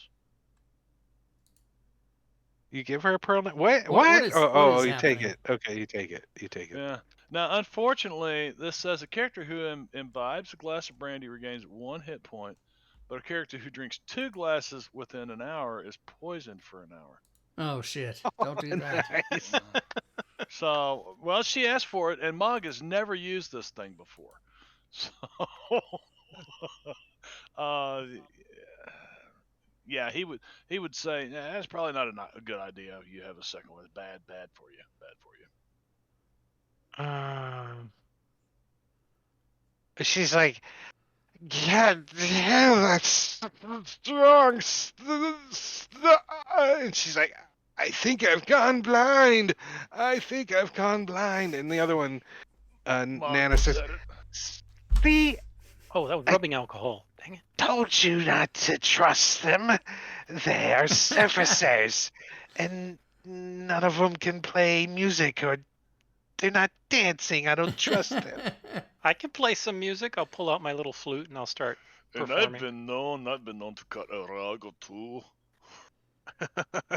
Speaker 3: You give her a pearl necklace? What?
Speaker 2: What is- what is
Speaker 3: you take
Speaker 2: happening?
Speaker 3: it. Okay, you take it. You take it.
Speaker 6: Yeah. Now, unfortunately, this says a character who imbibes a glass of brandy regains 1 hit point, but a character who drinks 2 glasses within an hour is poisoned for an hour.
Speaker 2: Oh, shit. Don't do that.
Speaker 3: Nice.
Speaker 6: So, well, she asked for it, and Mog has never used this thing before. So, uh, yeah, he would say that's probably not a good idea. You have a second one. It's bad for you. Bad for you.
Speaker 3: She's like, God damn, that's strong. And she's like, I think I've gone blind. I think I've gone blind. And the other one,
Speaker 6: Mog
Speaker 3: Nana
Speaker 6: looks
Speaker 3: says,
Speaker 6: at it.
Speaker 3: see,
Speaker 1: Oh, that was rubbing alcohol. Dang it.
Speaker 3: told you not to trust them. They are surfacers. And none of them can play music or they're not dancing. I don't trust them.
Speaker 1: I can play some music. I'll pull out my little flute and I'll start
Speaker 6: And
Speaker 1: performing.
Speaker 6: I've been known to cut a rag or two.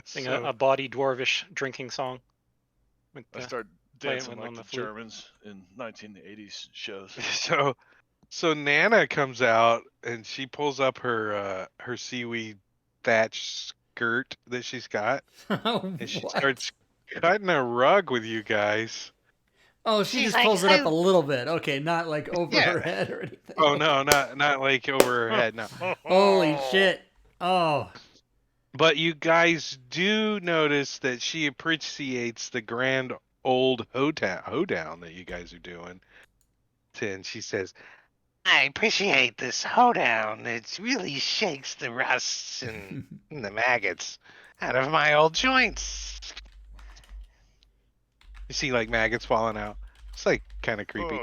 Speaker 1: Sing
Speaker 3: So-
Speaker 1: a bawdy dwarvish drinking song. With,
Speaker 6: I start
Speaker 1: play it
Speaker 6: dancing
Speaker 1: with-
Speaker 6: like
Speaker 1: on
Speaker 6: the
Speaker 1: the flute.
Speaker 6: Germans in 1980s shows.
Speaker 3: So Nana comes out and she pulls up her seaweed thatch skirt that she's got, and she
Speaker 2: What?
Speaker 3: starts cutting a rug with you guys.
Speaker 2: Oh, she
Speaker 3: She's
Speaker 2: just
Speaker 3: like,
Speaker 2: pulls it up a little bit. Okay, not like over
Speaker 3: Yeah.
Speaker 2: her head or anything.
Speaker 3: Oh no, not like over her head, no.
Speaker 2: Holy shit. Oh.
Speaker 3: But you guys do notice that she appreciates the grand old hoedown that you guys are doing. And she says, I appreciate this hoedown. It really shakes the rusts and the maggots out of my old joints. You see like maggots falling out. It's like kind of creepy.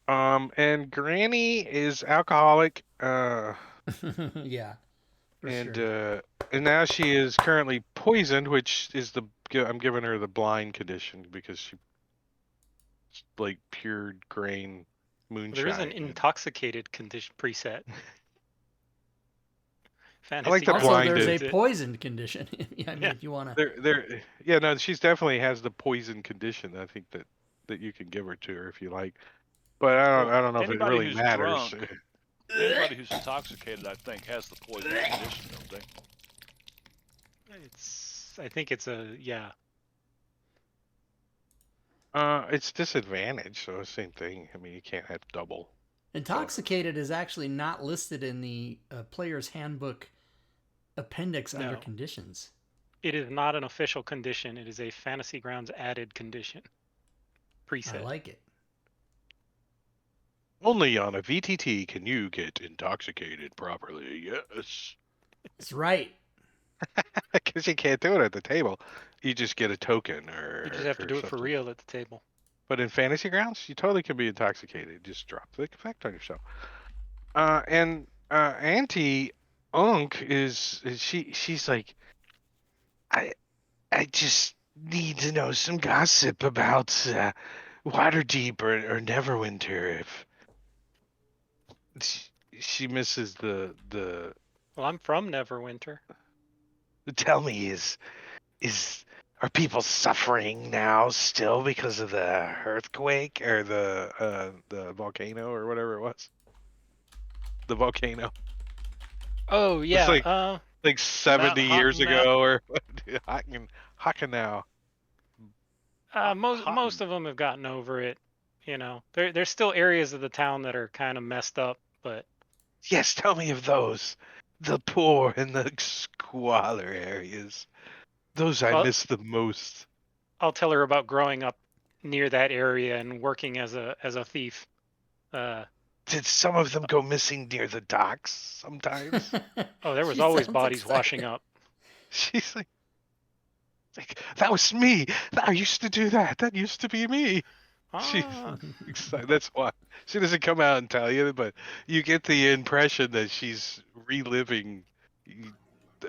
Speaker 6: Oh,
Speaker 3: And Granny is alcoholic.
Speaker 2: Yeah. For
Speaker 3: And
Speaker 2: sure.
Speaker 3: and now she is currently poisoned, which is I'm giving her the blind condition because she like pure grain moonshine.
Speaker 1: There is an intoxicated condition preset. Fantasy
Speaker 3: like the
Speaker 2: Also,
Speaker 3: blind
Speaker 2: there's
Speaker 3: did
Speaker 2: a poisoned condition. I mean,
Speaker 1: Yeah.
Speaker 2: if you want to.
Speaker 3: yeah, no, she's definitely has the poison condition. I think that you can give her to her if you like, but I don't know if it
Speaker 6: anybody
Speaker 3: really
Speaker 6: who's
Speaker 3: matters.
Speaker 6: drunk- Anybody who's intoxicated, I think, has the poison condition, don't they?
Speaker 1: I think it's a
Speaker 3: It's disadvantage, so same thing. I mean, you can't have double.
Speaker 2: Intoxicated is actually not listed in the player's handbook appendix under
Speaker 1: No.
Speaker 2: conditions.
Speaker 1: It is not an official condition. It is a Fantasy Grounds added condition. Preset.
Speaker 2: I like it.
Speaker 3: Only on a VTT can you get intoxicated properly. Yes.
Speaker 2: That's right.
Speaker 3: Because you can't do it at the table. You just get a token or.
Speaker 1: You just have to
Speaker 3: or
Speaker 1: do it for
Speaker 3: something.
Speaker 1: real at the table.
Speaker 3: But in Fantasy Grounds, you totally can be intoxicated. Just drop the effect on yourself. And Auntie Unk she's like, I just need to know some gossip about Waterdeep or Neverwinter. If she misses the
Speaker 1: Well, I'm from Neverwinter.
Speaker 3: tell me is are people suffering now still because of the earthquake or the volcano or whatever it was? The volcano.
Speaker 1: Oh
Speaker 3: It's
Speaker 1: yeah.
Speaker 3: like
Speaker 1: Mount
Speaker 3: 70 years
Speaker 1: Hockenau.
Speaker 3: ago or Hockenau.
Speaker 1: Most of them have gotten over it. You know, there's still areas of the town that are kind of messed up, but
Speaker 3: Yes, tell me of those. The poor and the squalor areas. Those I
Speaker 1: I'll,
Speaker 3: miss the most.
Speaker 1: I'll tell her about growing up near that area and working as a thief.
Speaker 3: Did some of them go missing near the docks sometimes?
Speaker 1: Oh, there was
Speaker 2: She
Speaker 1: always
Speaker 2: sounds
Speaker 1: bodies
Speaker 2: excited.
Speaker 1: washing up.
Speaker 3: She's like, that was me. I used to do that. That used to be me. She's
Speaker 1: Ah,
Speaker 3: excited. That's why she doesn't come out and tell you, but you get the impression that she's reliving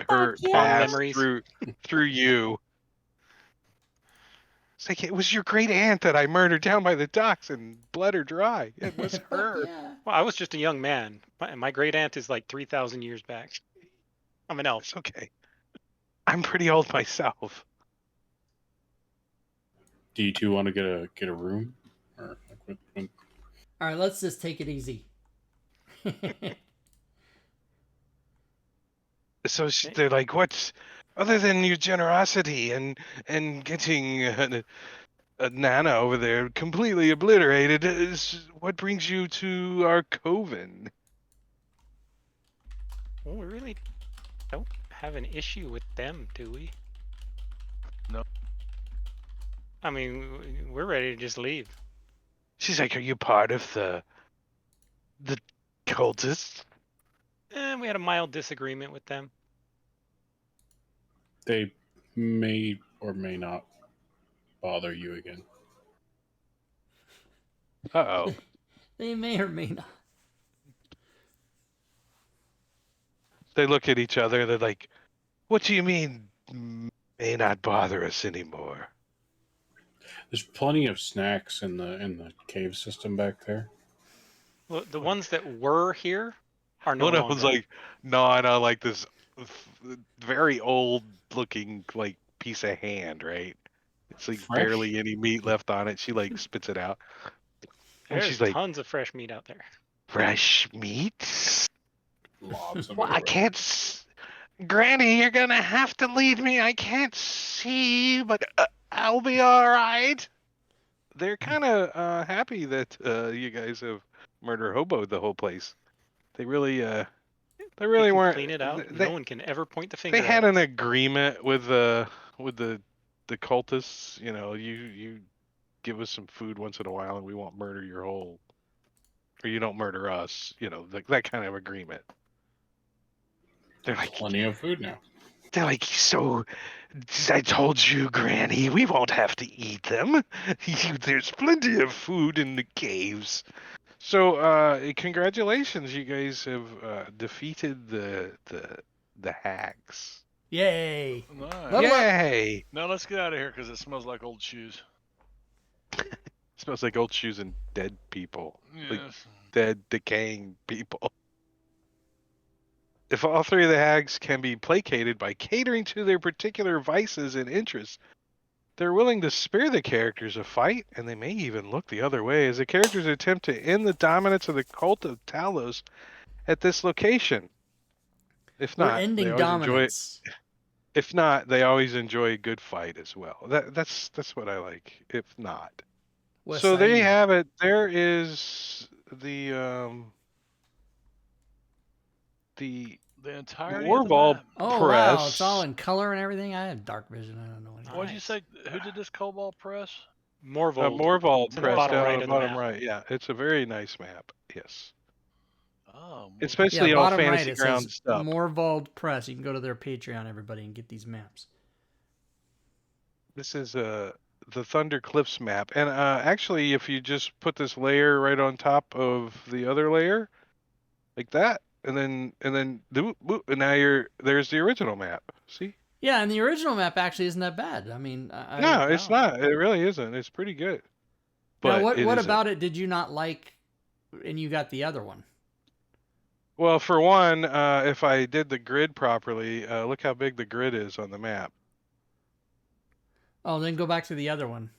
Speaker 3: her
Speaker 7: Fuck
Speaker 1: fond
Speaker 7: yeah.
Speaker 3: past
Speaker 1: memories.
Speaker 3: through you. It's like it was your great aunt that I murdered down by the docks and bled her dry. It was
Speaker 2: Fuck
Speaker 3: her.
Speaker 2: yeah.
Speaker 1: Well, I was just a young man. My great aunt is like 3,000 years back. I'm an elf.
Speaker 3: It's okay. I'm pretty old myself.
Speaker 5: Do you two want to get a room? Or
Speaker 2: All right, let's just take it easy.
Speaker 3: So they're like, "What's other than your generosity and getting a Nana over there completely obliterated? Is what brings you to our coven?"
Speaker 1: Well, we really don't have an issue with them, do we?
Speaker 6: No.
Speaker 1: I mean, we're ready to just leave.
Speaker 3: She's like, "Are you part of the cultists?"
Speaker 1: And we had a mild disagreement with them.
Speaker 5: they may or may not bother you again.
Speaker 3: Uh-oh.
Speaker 2: They may or may not.
Speaker 3: They look at each other. They're like, "What do you mean may not bother us anymore?"
Speaker 5: There's plenty of snacks in the cave system back there.
Speaker 1: Well, the ones that were here are no
Speaker 3: One of them's
Speaker 1: longer.
Speaker 3: like gnawing on like this very old looking like piece of hand, right? It's like
Speaker 5: Fresh?
Speaker 3: barely any meat left on it. She like spits it out. And
Speaker 1: There's
Speaker 3: she's like,
Speaker 1: tons of fresh meat out there.
Speaker 3: "Fresh meat?
Speaker 5: Lots of
Speaker 3: Well,
Speaker 5: it.
Speaker 3: I can't Granny, you're gonna have to lead me. I can't see, but I'll be all right." They're kind of happy that you guys have murder hoboed the whole place. They really they
Speaker 1: We
Speaker 3: really
Speaker 1: can
Speaker 3: weren't
Speaker 1: clean it out. No one can ever point the
Speaker 3: they
Speaker 1: finger
Speaker 3: had
Speaker 1: at
Speaker 3: an
Speaker 1: us.
Speaker 3: agreement with the cultists. You know, you give us some food once in a while, and we won't murder your whole, or you don't murder us. You know, that kind of agreement. They're like,
Speaker 5: Plenty of food now.
Speaker 3: so I told you, Granny, we won't have to eat them. There's plenty of food in the caves. So, congratulations, you guys have defeated the hags.
Speaker 2: Yay.
Speaker 6: Nice.
Speaker 2: Level up.
Speaker 3: Yay!
Speaker 6: Now let's get out of here because it smells like old shoes.
Speaker 3: Smells like old shoes and dead people. Like
Speaker 6: Yes.
Speaker 3: dead, decaying people. If all three of the hags can be placated by catering to their particular vices and interests, they're willing to spare the characters a fight, and they may even look the other way as the characters attempt to end the dominance of the cult of Talos at this location. If
Speaker 2: We're
Speaker 3: not, they
Speaker 2: ending
Speaker 3: always enjoy.
Speaker 2: dominance.
Speaker 3: If not, they always enjoy a good fight as well. That's what I like. If not,
Speaker 2: West
Speaker 3: so there you
Speaker 2: Side.
Speaker 3: have it. There is the
Speaker 6: The entirety of the
Speaker 3: Morval
Speaker 6: map.
Speaker 2: Oh
Speaker 3: Press.
Speaker 2: wow, it's all in color and everything. I have dark vision. I don't know anything.
Speaker 6: What'd you
Speaker 1: Nice.
Speaker 6: say? Who did this Cobalt Press?
Speaker 1: Morvold.
Speaker 3: Morval
Speaker 1: It's in the
Speaker 3: Press
Speaker 1: bottom
Speaker 3: down
Speaker 1: right
Speaker 3: on the
Speaker 1: of the
Speaker 3: bottom
Speaker 1: map.
Speaker 3: right. Yeah, it's a very nice map. Yes,
Speaker 6: Oh,
Speaker 3: it's
Speaker 6: Morval.
Speaker 2: Yeah,
Speaker 3: basically all
Speaker 2: bottom right
Speaker 3: fantasy
Speaker 2: it
Speaker 3: ground
Speaker 2: says
Speaker 3: stuff.
Speaker 2: Morvald Press. You can go to their Patreon, everybody, and get these maps.
Speaker 3: This is the Thunder Cliffs map. And actually, if you just put this layer right on top of the other layer, like that, and then and now there's the original map. See?
Speaker 2: Yeah, and the original map actually isn't that bad. I mean,
Speaker 3: No, it's
Speaker 2: wow.
Speaker 3: not. It really isn't. It's pretty good.
Speaker 2: Now,
Speaker 3: But it
Speaker 2: what
Speaker 3: isn't.
Speaker 2: about it did you not like, and you got the other one?
Speaker 3: Well, for one, if I did the grid properly, look how big the grid is on the map.
Speaker 2: Oh, then go back to the other one.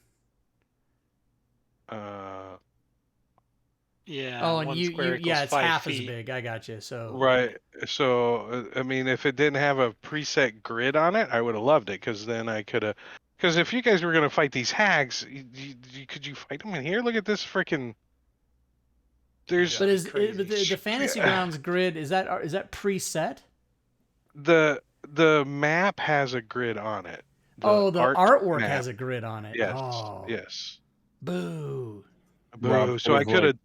Speaker 1: Yeah,
Speaker 2: Oh, and
Speaker 1: one
Speaker 2: you
Speaker 1: square equals
Speaker 2: yeah, it's
Speaker 1: 5
Speaker 2: half as
Speaker 1: feet.
Speaker 2: big. I got you. So
Speaker 3: Right. So, I mean, if it didn't have a preset grid on it, I would have loved it because then I could have. Because if you guys were gonna fight these hags, could you fight them in here? Look at this freaking. There's
Speaker 2: but
Speaker 1: That'd be
Speaker 2: but
Speaker 1: crazy.
Speaker 2: the Fantasy Grounds grid is that preset?
Speaker 3: the map has a grid on it. The
Speaker 2: Oh, the
Speaker 3: art
Speaker 2: artwork
Speaker 3: map.
Speaker 2: has a grid on it.
Speaker 3: Yes.
Speaker 2: Oh,
Speaker 3: Yes.
Speaker 2: boo.
Speaker 5: Rob
Speaker 3: Boo. So
Speaker 5: could
Speaker 3: I
Speaker 5: have
Speaker 3: could
Speaker 5: like
Speaker 3: have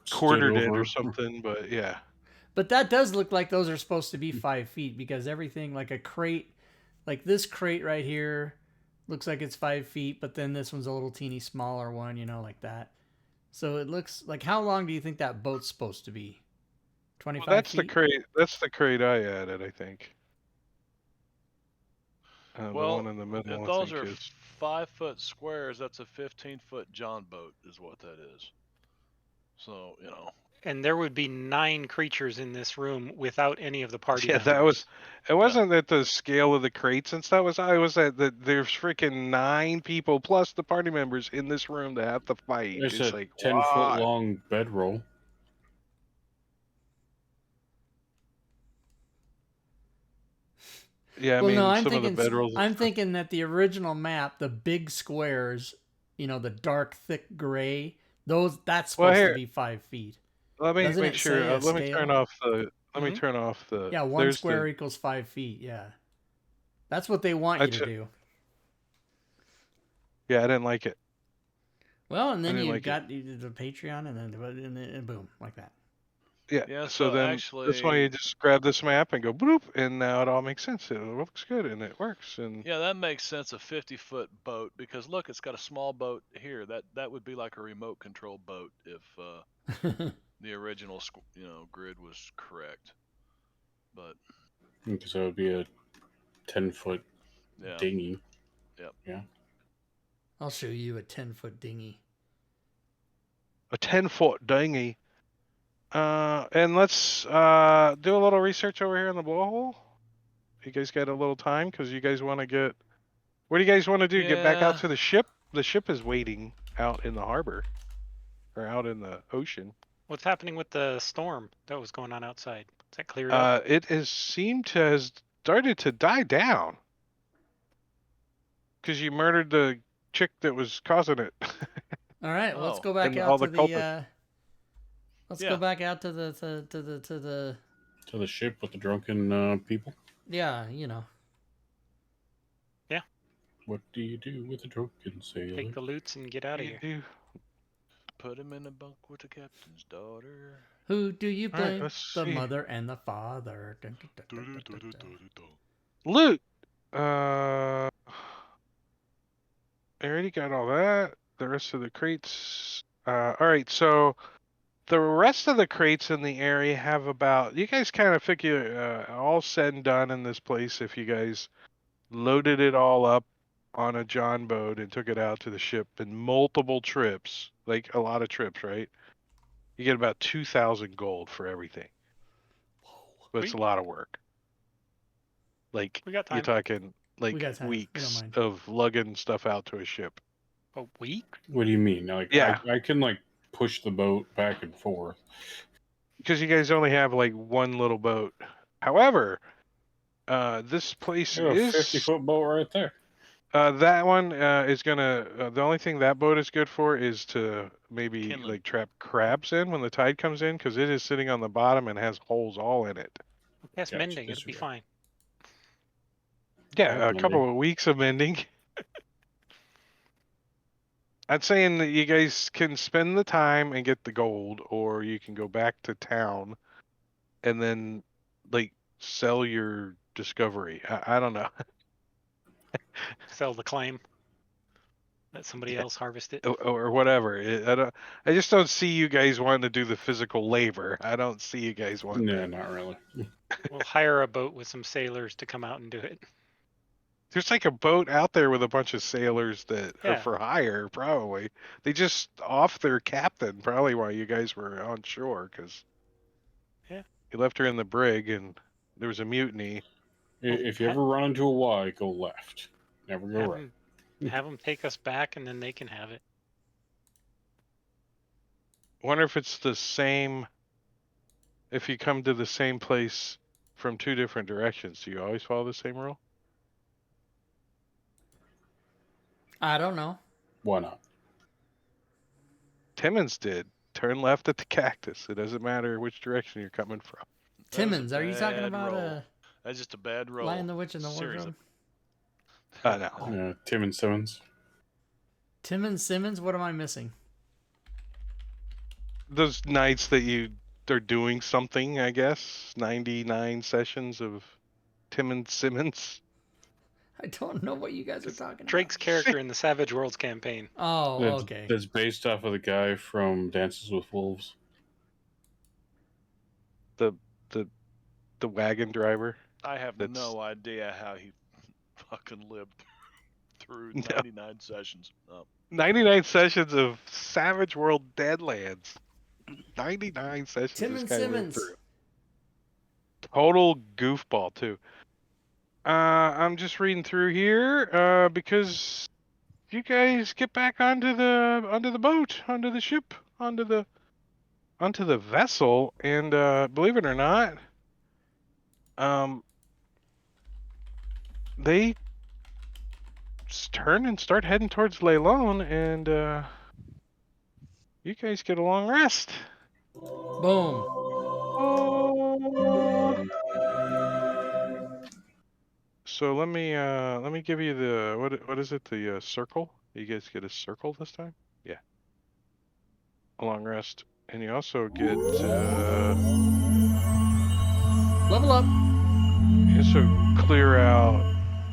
Speaker 5: stood
Speaker 3: quartered it or
Speaker 5: over.
Speaker 3: something, but yeah.
Speaker 2: But that does look like those are supposed to be 5 feet because everything like a crate, like this crate right here, looks like it's 5 feet, but then this one's a little teeny smaller one, like that. So it looks like how long do you think that boat's supposed to be?
Speaker 3: Well,
Speaker 2: 25
Speaker 3: that's the
Speaker 2: feet?
Speaker 3: crate. That's the crate I added, I think. The one
Speaker 6: Well,
Speaker 3: in the middle,
Speaker 6: if
Speaker 3: I
Speaker 6: those
Speaker 3: think,
Speaker 6: are
Speaker 3: is.
Speaker 6: 5 foot squares, that's a 15-foot John boat, is what that is. So
Speaker 1: And there would be 9 creatures in this room without any of the party
Speaker 3: Yeah, that was.
Speaker 1: members.
Speaker 3: It wasn't that the scale of the crates and stuff was high. It was that there's freaking 9 people plus the party members in this room to have to fight.
Speaker 5: There's
Speaker 3: It's
Speaker 5: a
Speaker 3: like
Speaker 5: 10-foot
Speaker 3: what?
Speaker 5: long bedroll.
Speaker 3: Yeah, I
Speaker 2: Well, no,
Speaker 3: mean some of the bedrolls and
Speaker 2: I'm
Speaker 3: stuff.
Speaker 2: thinking that the original map, the big squares, the dark thick gray, that's
Speaker 3: Well,
Speaker 2: supposed to
Speaker 3: here,
Speaker 2: be 5 feet.
Speaker 3: let me
Speaker 2: Doesn't
Speaker 3: make
Speaker 2: it say
Speaker 3: sure.
Speaker 2: a
Speaker 3: Let me turn
Speaker 2: scale?
Speaker 3: off the. Let me
Speaker 1: Hmm?
Speaker 3: turn off the.
Speaker 2: Yeah, one
Speaker 3: There's
Speaker 2: square
Speaker 3: the.
Speaker 2: equals 5 feet. Yeah, that's what they want
Speaker 3: I
Speaker 2: you to
Speaker 3: ch-
Speaker 2: do.
Speaker 3: yeah, I didn't like it.
Speaker 2: Well, and
Speaker 3: I
Speaker 2: then
Speaker 3: didn't
Speaker 2: you
Speaker 3: like it.
Speaker 2: got the Patreon, and boom, like that.
Speaker 3: Yeah.
Speaker 6: yeah.
Speaker 3: So
Speaker 6: So
Speaker 3: then that's why you
Speaker 6: actually,
Speaker 3: just grab this map and go bloop, and now it all makes sense. It looks good and it works. And
Speaker 6: yeah, that makes sense. A 50-foot boat because look, it's got a small boat here. That would be like a remote control boat if the original grid was correct. But
Speaker 5: Because that would be a 10-foot
Speaker 6: yeah,
Speaker 5: dinghy.
Speaker 6: yep.
Speaker 5: Yeah.
Speaker 2: I'll show you a 10-foot dinghy.
Speaker 3: a 10-foot dinghy. And let's do a little research over here in the blowhole. You guys got a little time because you guys want to get. What do you guys want to do? Get back out
Speaker 6: Yeah.
Speaker 3: to the ship? The ship is waiting out in the harbor or out in the ocean.
Speaker 1: What's happening with the storm that was going on outside? Is that cleared up?
Speaker 3: It has seemed to has started to die down because you murdered the chick that was causing it.
Speaker 2: All right, let's
Speaker 6: Oh.
Speaker 2: go back
Speaker 3: And
Speaker 2: out
Speaker 3: all
Speaker 2: to
Speaker 3: the cultists.
Speaker 2: the. Let's
Speaker 6: Yeah.
Speaker 2: go back out to the.
Speaker 5: To the ship with the drunken people.
Speaker 2: Yeah,
Speaker 5: What do you do with a drunken sailor?
Speaker 1: Take the loots and get out of
Speaker 3: You
Speaker 1: here.
Speaker 3: do.
Speaker 6: Put him in a bunk with the captain's daughter.
Speaker 2: Who do you
Speaker 3: All right,
Speaker 2: blame?
Speaker 3: let's
Speaker 2: The
Speaker 3: see.
Speaker 2: mother and the father. Dun, dun, dun, dun, dun, dun, dun.
Speaker 3: Loot. I already got all that. The rest of the crates. All right, so the rest of the crates in the area have about. You guys kind of figure all said and done in this place. If you guys loaded it all up on a John boat and took it out to the ship in multiple trips, like a lot of trips, right? You get about 2,000 gold for everything. But it's a
Speaker 1: Sweet.
Speaker 3: lot of work. Like
Speaker 1: We got
Speaker 3: you're
Speaker 1: time.
Speaker 3: talking like
Speaker 2: We got time. We don't
Speaker 3: weeks
Speaker 2: mind.
Speaker 3: of lugging stuff out to a ship.
Speaker 1: A week?
Speaker 5: What do you mean? Like,
Speaker 3: Yeah.
Speaker 5: I can like push the boat back and forth.
Speaker 3: Because you guys only have like one little boat. However, this place
Speaker 5: You have a
Speaker 3: is
Speaker 5: 50-foot boat right there.
Speaker 3: that one is gonna. The only thing that boat is good for is to maybe
Speaker 6: Kindling.
Speaker 3: like trap crabs in when the tide comes in, because it is sitting on the bottom and has holes all in it.
Speaker 1: Yes,
Speaker 5: Gotcha,
Speaker 1: mending. It'll be
Speaker 5: disregard.
Speaker 1: fine.
Speaker 3: Yeah, a
Speaker 5: Mending.
Speaker 3: couple of weeks of mending. I'm saying that you guys can spend the time and get the gold, or you can go back to town and then like sell your discovery. I don't know.
Speaker 1: Sell the claim. Let somebody else harvest it.
Speaker 3: or whatever. I just don't see you guys wanting to do the physical labor. I don't see you guys wanting
Speaker 5: No,
Speaker 3: to.
Speaker 5: not really.
Speaker 1: We'll hire a boat with some sailors to come out and do it.
Speaker 3: There's like a boat out there with a bunch of sailors that are
Speaker 1: Yeah.
Speaker 3: for hire, probably. They just off their captain, probably while you guys were on shore, because
Speaker 1: Yeah.
Speaker 3: he left her in the brig and there was a mutiny.
Speaker 5: If you ever run into a Y, go left. Never go right.
Speaker 1: Have them take us back, and then they can have it.
Speaker 3: Wonder if it's the same. If you come to the same place from two different directions, do you always follow the same rule?
Speaker 2: I don't know.
Speaker 5: Why not?
Speaker 3: Timmons did. Turn left at the cactus. It doesn't matter which direction you're coming from.
Speaker 6: That was a
Speaker 2: Timmons, are you talking
Speaker 6: bad
Speaker 2: about
Speaker 6: roll. That's just a bad roll.
Speaker 2: Lion the Witch in the
Speaker 6: Seriously.
Speaker 2: Wardrobe?
Speaker 3: No.
Speaker 5: Tim and Simmons.
Speaker 2: Timmons Simmons? What am I missing?
Speaker 3: Those nights that they're doing something, I guess. 99 sessions of Timmons Simmons.
Speaker 2: I don't know what you guys are talking
Speaker 1: Drake's
Speaker 2: about.
Speaker 1: character in the Savage Worlds campaign.
Speaker 2: Oh, okay.
Speaker 5: That's based off of the guy from Dances with Wolves.
Speaker 3: The wagon driver.
Speaker 6: I have
Speaker 3: That's-
Speaker 6: no idea how he fucking lived through
Speaker 3: No.
Speaker 6: 99 sessions. Oh.
Speaker 3: 99 sessions of Savage World Deadlands. 99 sessions
Speaker 2: Timmons
Speaker 3: this guy lived
Speaker 2: Simmons.
Speaker 3: through. Total goofball too. I'm just reading through here because you guys get back onto the boat, onto the ship, onto the vessel, and believe it or not, they turn and start heading towards Leilon, and you guys get a long rest.
Speaker 2: Boom.
Speaker 3: So let me give you the what is it, the circle? You guys get a circle this time? Yeah. A long rest. And you also get
Speaker 2: Level up.
Speaker 3: you also clear out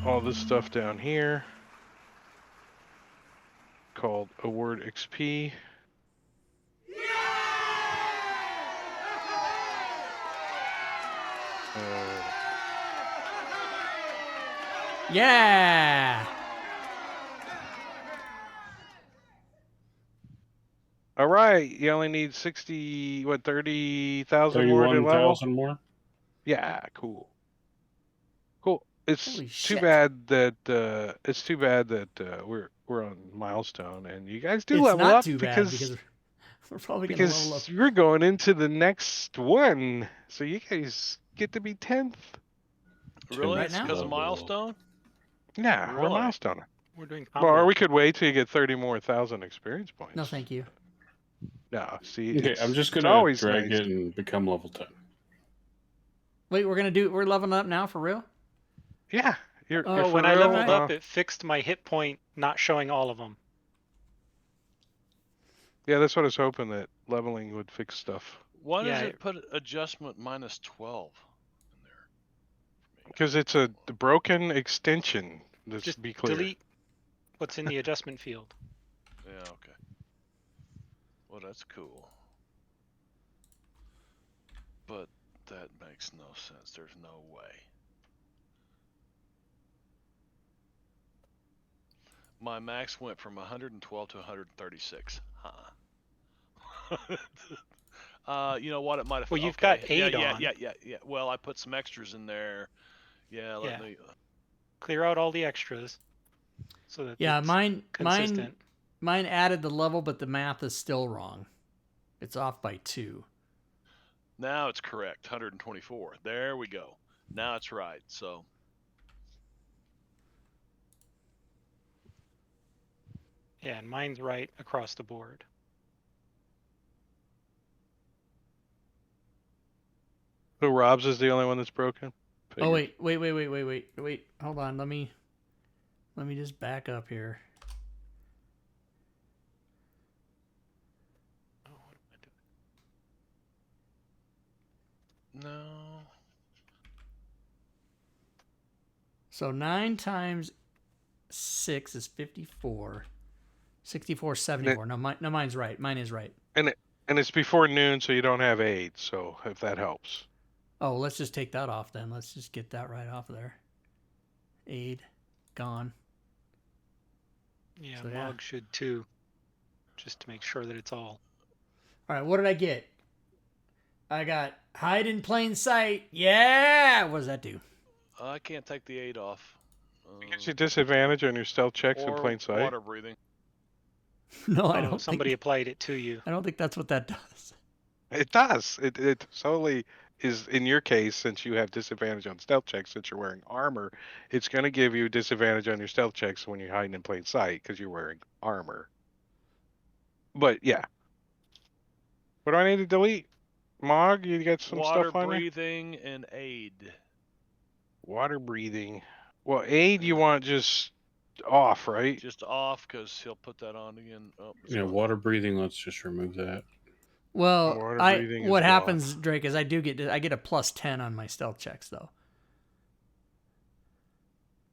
Speaker 3: all this stuff down here called award XP.
Speaker 2: Yeah.
Speaker 3: All right, you only need 30,000 more to level.
Speaker 5: 31,000 more?
Speaker 3: Yeah, cool. Cool. It's
Speaker 2: Holy
Speaker 3: too
Speaker 2: shit.
Speaker 3: bad that we're on milestone and you guys do
Speaker 2: It's
Speaker 3: level
Speaker 2: not
Speaker 3: up
Speaker 2: too bad because we're probably going to level up.
Speaker 3: because we're going into the next one. So you guys get to be 10th.
Speaker 6: Really?
Speaker 2: Right
Speaker 6: It's
Speaker 2: now?
Speaker 6: because of
Speaker 5: Level.
Speaker 6: milestone?
Speaker 3: Yeah, we're
Speaker 6: Really?
Speaker 3: milestone.
Speaker 1: We're doing
Speaker 3: Well,
Speaker 1: combat.
Speaker 3: or we could wait till you get 30 more thousand experience points.
Speaker 2: No, thank you.
Speaker 3: No, see,
Speaker 5: Okay, I'm just
Speaker 3: it's
Speaker 5: gonna
Speaker 3: always
Speaker 5: drag
Speaker 3: nice.
Speaker 5: it and become level 10.
Speaker 2: Wait, we're leveling up now for real?
Speaker 3: Yeah, you're
Speaker 1: Oh,
Speaker 3: for
Speaker 1: when I
Speaker 3: real,
Speaker 1: leveled up, it fixed my hit point not showing all of them.
Speaker 3: yeah, that's what I was hoping, that leveling would fix stuff.
Speaker 6: Why does
Speaker 1: Yeah,
Speaker 6: it put adjustment minus 12 in there?
Speaker 3: Because it's a broken extension. Let's
Speaker 1: Just
Speaker 3: be clear.
Speaker 1: delete what's in the adjustment field.
Speaker 6: Yeah, okay. Well, that's cool. But that makes no sense. There's no way. My max went from 112 to 136. You know what? It might have.
Speaker 1: Well, you've
Speaker 6: okay.
Speaker 1: got 8
Speaker 6: yeah,
Speaker 1: on.
Speaker 6: Yeah. Well, I put some extras in there. Yeah, let
Speaker 1: Yeah.
Speaker 6: me.
Speaker 1: Clear out all the extras so that
Speaker 2: Yeah,
Speaker 1: it's
Speaker 2: mine
Speaker 1: consistent.
Speaker 2: mine added the level, but the math is still wrong. It's off by 2.
Speaker 6: Now it's correct. 124. There we go. Now it's right. So.
Speaker 1: Yeah, and mine's right across the board.
Speaker 3: So Rob's is the only one that's broken?
Speaker 2: Oh
Speaker 3: Figured.
Speaker 2: wait. Hold on. Let me just back up here.
Speaker 1: Oh, what am I doing?
Speaker 6: No.
Speaker 2: So 9 times 6 is 54. 64.74. No, mine's right. Mine is right.
Speaker 3: And it's before noon, so you don't have aid. So if that helps.
Speaker 2: Oh, let's just take that off then. Let's just get that right off there. Aid, gone.
Speaker 1: Yeah,
Speaker 2: So, yeah.
Speaker 1: Mog should too, just to make sure that it's all.
Speaker 2: All right, what did I get? I got hide in plain sight. Yeah! What does that do?
Speaker 6: I can't take the 8 off.
Speaker 3: It gives you disadvantage on your stealth checks in
Speaker 6: Or
Speaker 3: plain sight.
Speaker 6: water breathing.
Speaker 2: No, I
Speaker 1: Oh,
Speaker 2: don't
Speaker 1: somebody
Speaker 2: think.
Speaker 1: applied it to you.
Speaker 2: I don't think that's what that does.
Speaker 3: It does. It solely is in your case, since you have disadvantage on stealth checks since you're wearing armor. It's going to give you disadvantage on your stealth checks when you're hiding in plain sight because you're wearing armor. But yeah, what do I need to delete? Mog, you got some
Speaker 6: Water
Speaker 3: stuff on you?
Speaker 6: breathing and aid.
Speaker 3: Water breathing. Well, aid you want just off, right?
Speaker 6: Just off because he'll put that on again. Oh, it's
Speaker 5: Yeah,
Speaker 6: gone.
Speaker 5: water breathing. Let's just remove that.
Speaker 2: Well,
Speaker 3: Water breathing
Speaker 2: what
Speaker 3: is
Speaker 2: happens,
Speaker 3: gone.
Speaker 2: Drake, is I get a plus 10 on my stealth checks though.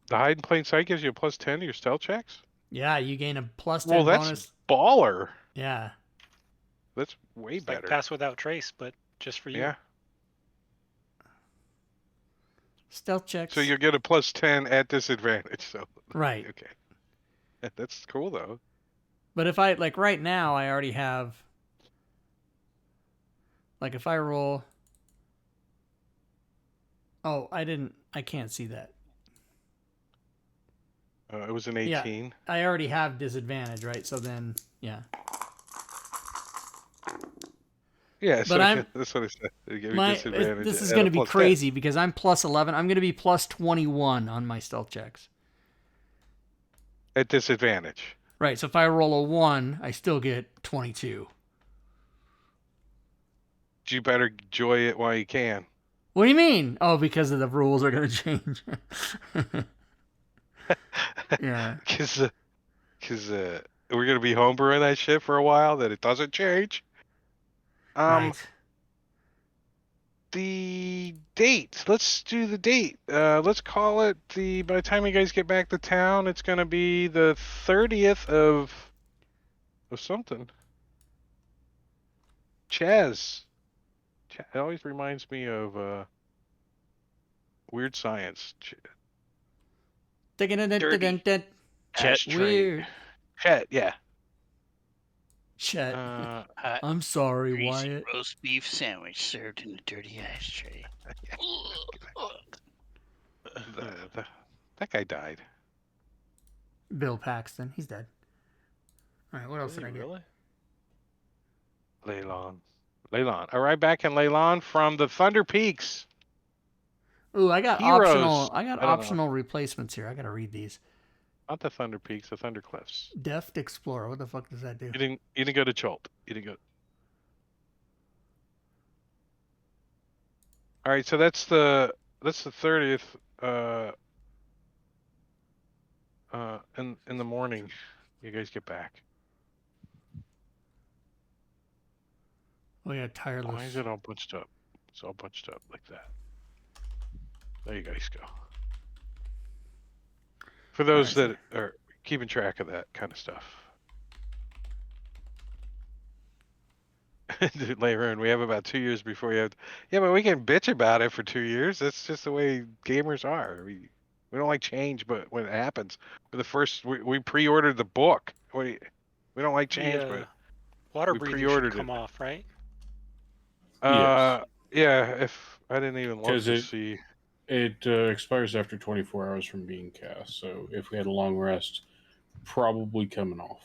Speaker 3: The hide in plain sight gives you a plus 10 to your stealth checks?
Speaker 2: Yeah, you gain a plus 10
Speaker 3: Well, that's
Speaker 2: bonus.
Speaker 3: baller.
Speaker 2: Yeah.
Speaker 3: That's way
Speaker 1: It's
Speaker 3: better.
Speaker 1: like pass without trace, but just for you.
Speaker 3: Yeah.
Speaker 2: Stealth checks.
Speaker 3: So you'll get a plus 10 at disadvantage. So
Speaker 2: right.
Speaker 3: Okay. That's cool though.
Speaker 2: But if I like right now I already have like if I roll Oh, I can't see that.
Speaker 3: It was an 18.
Speaker 2: Yeah, I already have disadvantage, right? So then, yeah.
Speaker 3: Yeah,
Speaker 2: But
Speaker 3: that's what I said. They give you disadvantage
Speaker 2: this is
Speaker 3: at
Speaker 2: going
Speaker 3: a
Speaker 2: to be
Speaker 3: plus 10.
Speaker 2: crazy because I'm plus 11. I'm going to be plus 21 on my stealth checks.
Speaker 3: At disadvantage.
Speaker 2: Right, so if I roll a 1, I still get 22.
Speaker 3: You better enjoy it while you can.
Speaker 2: What do you mean? Oh, because of the rules are going to change. Yeah.
Speaker 3: Because we're going to be homebrewing that shit for a while, that it doesn't change.
Speaker 2: Right.
Speaker 3: The date. Let's do the date. Let's call it by the time you guys get back to town, it's going to be the 30th of something. Chaz. It always reminds me of Weird Science.
Speaker 6: Dirty.
Speaker 2: Weird.
Speaker 3: Chet, yeah.
Speaker 2: Chet.
Speaker 4: Hot
Speaker 2: I'm sorry,
Speaker 4: greasy
Speaker 2: Wyatt.
Speaker 4: roast beef sandwich served in a dirty ashtray.
Speaker 3: That guy died.
Speaker 2: Bill Paxton. He's dead. All right, what else
Speaker 6: Did
Speaker 2: did I
Speaker 6: he
Speaker 2: get?
Speaker 6: really?
Speaker 3: Leylon. All right, back in Leylon from the Thunder Peaks.
Speaker 2: Ooh, I got
Speaker 3: Heroes.
Speaker 2: optional replacements here. I got to read these.
Speaker 3: Not the Thunder Peaks, the Thunder Cliffs.
Speaker 2: Deft Explorer. What the fuck does that do?
Speaker 3: You didn't go to Cholt. You didn't go. All right, so that's the 30th. In the morning, you guys get back.
Speaker 2: Oh yeah, tireless.
Speaker 3: Why is it all bunched up? It's all bunched up like that. There you guys go. For those that are keeping track of that kind of stuff. Later on, we have about 2 years before you have. Yeah, but we can bitch about it for 2 years. That's just the way gamers are. We don't like change, but when it happens, we pre-ordered the book. We don't like change, but
Speaker 1: water
Speaker 3: we
Speaker 1: breathing
Speaker 3: pre-ordered
Speaker 1: should come
Speaker 3: it.
Speaker 1: off, right?
Speaker 5: Yes.
Speaker 3: Yeah. If I didn't even look to see.
Speaker 5: It expires after 24 hours from being cast. So if we had a long rest, probably coming off.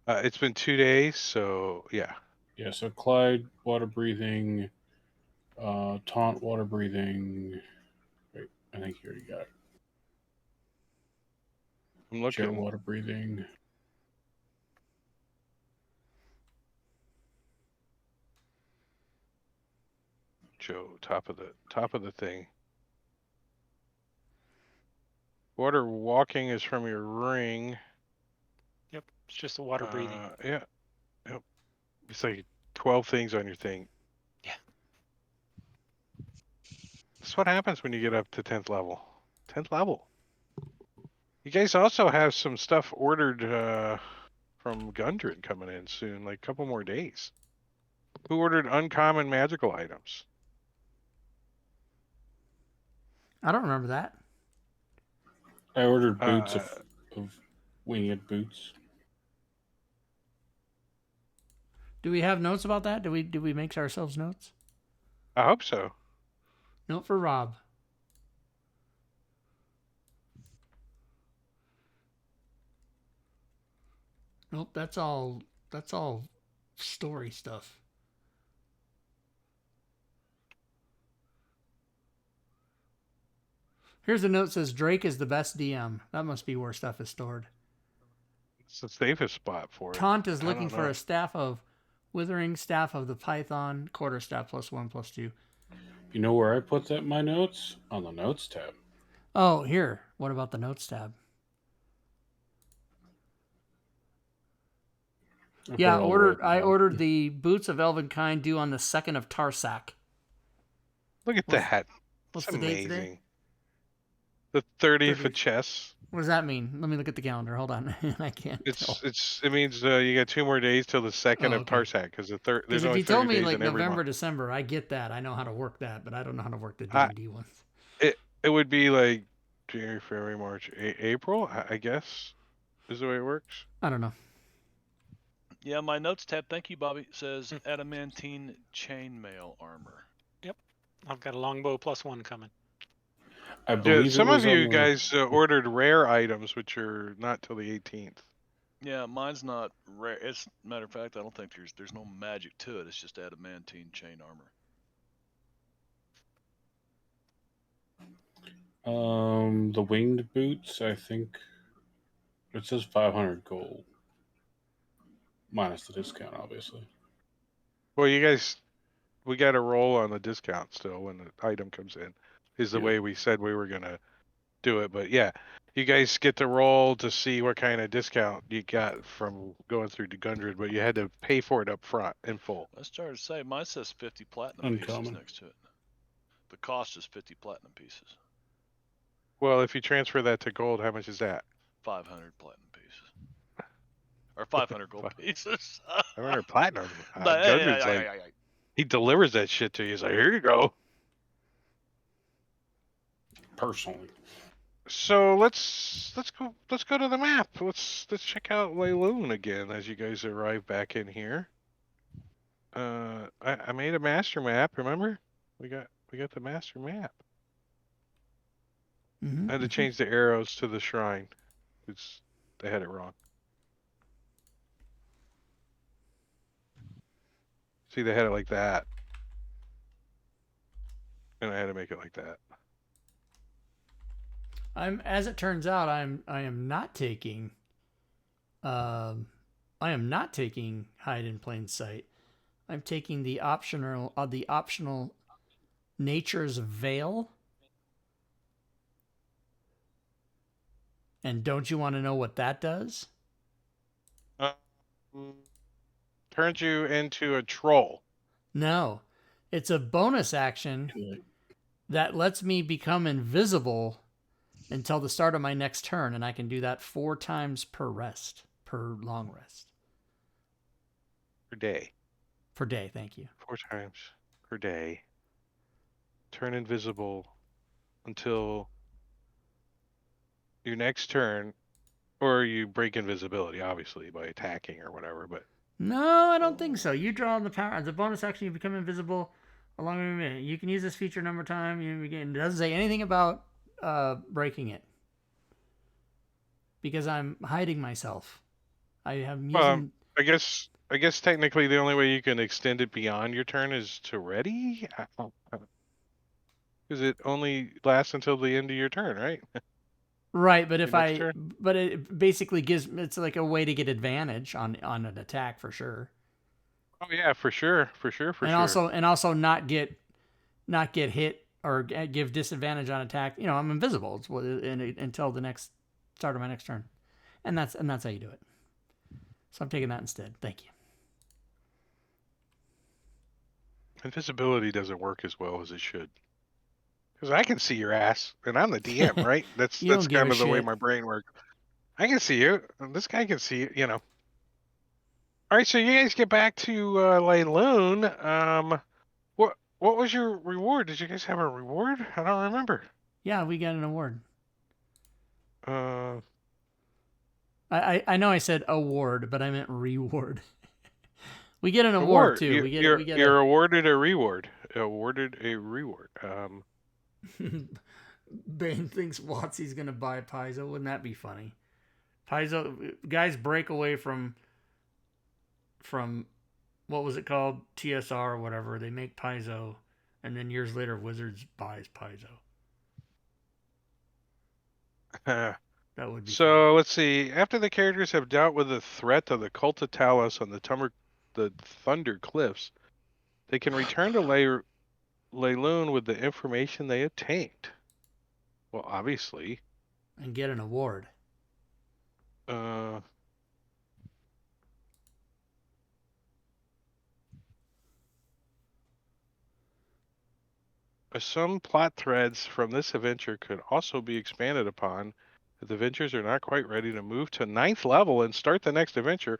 Speaker 3: It's been 2 days, so yeah.
Speaker 5: Yeah, so Clyde, water breathing, Taunt, water breathing. Wait, I think you already got it.
Speaker 3: I'm looking.
Speaker 5: Jet, water breathing.
Speaker 3: Joe, top of the thing. Water walking is from your ring.
Speaker 1: Yep, it's just a water breathing.
Speaker 3: Yeah. Yep. It's like 12 things on your thing.
Speaker 1: Yeah.
Speaker 3: That's what happens when you get up to 10th level. 10th level. You guys also have some stuff ordered from Gundren coming in soon, like a couple more days. Who ordered uncommon magical items?
Speaker 2: I don't remember that.
Speaker 5: I ordered boots
Speaker 3: Uh,
Speaker 5: of winged boots.
Speaker 2: Do we have notes about that? Did we make ourselves notes?
Speaker 3: I hope so.
Speaker 2: Note for Rob. Nope, that's all story stuff. Here's a note that says Drake is the best DM. That must be where stuff is stored.
Speaker 3: It's the safest spot for it.
Speaker 2: Taunt is
Speaker 3: I
Speaker 2: looking
Speaker 3: don't
Speaker 2: for
Speaker 3: know.
Speaker 2: a staff of withering, staff of the python, quarterstaff +1/+2.
Speaker 5: You know where I put that in my notes? On the notes tab.
Speaker 2: Oh, here. What about the notes tab?
Speaker 5: Put it all the way at the
Speaker 2: I
Speaker 5: bottom.
Speaker 2: ordered the boots of elven kind due on the 2nd of Tarsak.
Speaker 3: Look at
Speaker 2: What's-
Speaker 3: that.
Speaker 2: What's
Speaker 3: It's
Speaker 2: the date today?
Speaker 3: amazing. The 30th
Speaker 2: 30th.
Speaker 3: of chess.
Speaker 2: What does that mean? Let me look at the calendar. Hold on. I can't tell.
Speaker 3: It means you got 2 more days till the 2nd of
Speaker 2: Okay.
Speaker 3: Tarsak because
Speaker 2: Because
Speaker 3: there's
Speaker 2: if
Speaker 3: only
Speaker 2: you told
Speaker 3: 30
Speaker 2: me
Speaker 3: days
Speaker 2: like
Speaker 3: in every
Speaker 2: November,
Speaker 3: month.
Speaker 2: December, I get that. I know how to work that, but I don't know how to work the
Speaker 3: I-
Speaker 2: D&D ones.
Speaker 3: It would be like January, February, March, April, I guess, is the way it works.
Speaker 2: I don't know.
Speaker 6: Yeah, my notes tab, thank you, Bobby, says adamantine chainmail armor.
Speaker 1: I've got a longbow +1 coming.
Speaker 5: I
Speaker 3: Yeah,
Speaker 5: believe
Speaker 3: some
Speaker 5: it was
Speaker 3: of you
Speaker 5: on the,
Speaker 3: guys ordered rare items, which are not till the 18th.
Speaker 6: Yeah, mine's not rare. It's matter of fact, I don't think there's no magic to it. It's just adamantine chain armor.
Speaker 5: the winged boots. I think it says 500 gold, minus the discount, obviously.
Speaker 3: Well, you guys, we got to roll on the discount still when the item comes in, is the
Speaker 5: Yeah.
Speaker 3: way we said we were going to do it. But yeah, you guys get to roll to see what kind of discount you got from going through Gundren, but you had to pay for it up front in full.
Speaker 6: I started to say mine says 50 platinum pieces
Speaker 5: Uncommon.
Speaker 6: next to it. The cost is 50 platinum pieces.
Speaker 3: Well, if you transfer that to gold, how much is that?
Speaker 6: 500 platinum pieces. Or 500 gold pieces.
Speaker 3: 500 platinum.
Speaker 6: But,
Speaker 3: Gundren's like, he delivers that shit to you. He's like, here you go.
Speaker 5: Personally,
Speaker 3: So let's go to the map. Let's check out Layloon again as you guys arrive back in here. I made a master map. Remember, we got the master map.
Speaker 2: Mm-hmm.
Speaker 3: I had to change the arrows to the shrine. They had it wrong. See, they had it like that, and I had to make it like that.
Speaker 2: As it turns out, I am not taking hide in plain sight. I'm taking the optional Nature's Veil. And don't you want to know what that does?
Speaker 3: Turns you into a troll.
Speaker 2: No. It's a bonus action that lets me become invisible until the start of my next turn, and I can do that 4 times per long rest.
Speaker 3: Per day.
Speaker 2: Per day, thank you.
Speaker 3: 4 times per day. Turn invisible until your next turn, or you break invisibility, obviously, by attacking or whatever, but...
Speaker 2: No, I don't think so. You draw the power. As a bonus action, you become invisible along with a minute. You can use this feature a number of times. It doesn't say anything about breaking it. Because I'm hiding myself. I am using...
Speaker 3: I guess technically the only way you can extend it beyond your turn is to ready? Because it only lasts until the end of your turn, right?
Speaker 2: Right, but
Speaker 3: Your next
Speaker 2: it basically it's like a way to get advantage on an attack for sure.
Speaker 3: Oh yeah, for sure.
Speaker 2: And also not get hit or give disadvantage on attack. You know, I'm invisible until the next start of my next turn, and that's how you do it. So I'm taking that instead. Thank you.
Speaker 3: Invisibility doesn't work as well as it should. Because I can see your ass, and I'm the DM, right? That's
Speaker 2: You don't give
Speaker 3: kind
Speaker 2: a
Speaker 3: of the way
Speaker 2: shit.
Speaker 3: my brain works. I can see you. And this guy can see you. You know. All right, so you guys get back to Layloon. What was your reward? Did you guys have a reward? I don't remember.
Speaker 2: Yeah, we got an award.
Speaker 3: Uh,
Speaker 2: I know I said award, but I meant reward. We get an award
Speaker 3: Award.
Speaker 2: too.
Speaker 3: You're awarded a reward. Awarded a reward.
Speaker 2: Bane thinks Watsy's gonna buy Paizo. Wouldn't that be funny? Paizo guys break away from what was it called? TSR or whatever. They make Paizo, and then years later Wizards buys Paizo. That would be
Speaker 3: So
Speaker 2: funny.
Speaker 3: let's see. After the characters have dealt with the threat of the Cult of Talos on the Thunder Cliffs, they can return to Layloon with the information they obtained. Well, obviously.
Speaker 2: And get an award.
Speaker 3: Some plot threads from this adventure could also be expanded upon if the adventures are not quite ready to move to 9th level and start the next adventure.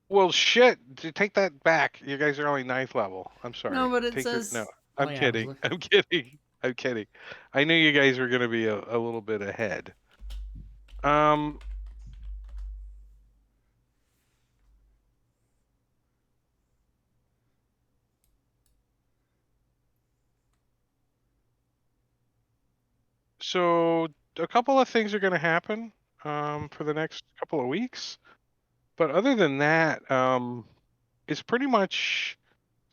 Speaker 3: Well, shit, take that back. You guys are only 9th level. I'm sorry.
Speaker 2: No, but it says.
Speaker 3: No,
Speaker 2: Oh,
Speaker 3: I'm
Speaker 2: yeah,
Speaker 3: kidding. I'm kidding. I'm kidding. I knew you guys were going to be a little bit ahead. So a couple of things are going to happen for the next couple of weeks. But other than that, it's pretty much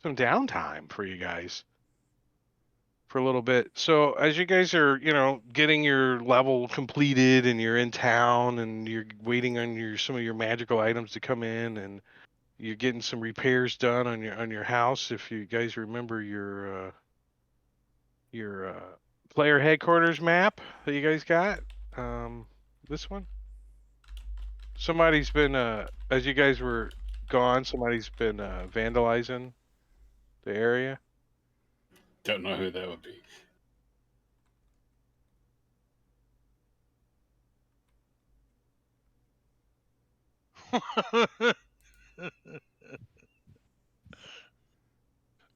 Speaker 3: some downtime for you guys for a little bit. So as you guys are, getting your level completed and you're in town and you're waiting on some of your magical items to come in and you're getting some repairs done on your house. If you guys remember your player headquarters map that you guys got, this one. Somebody's been as you guys were gone, somebody's been vandalizing the area.
Speaker 5: Don't know who that would be.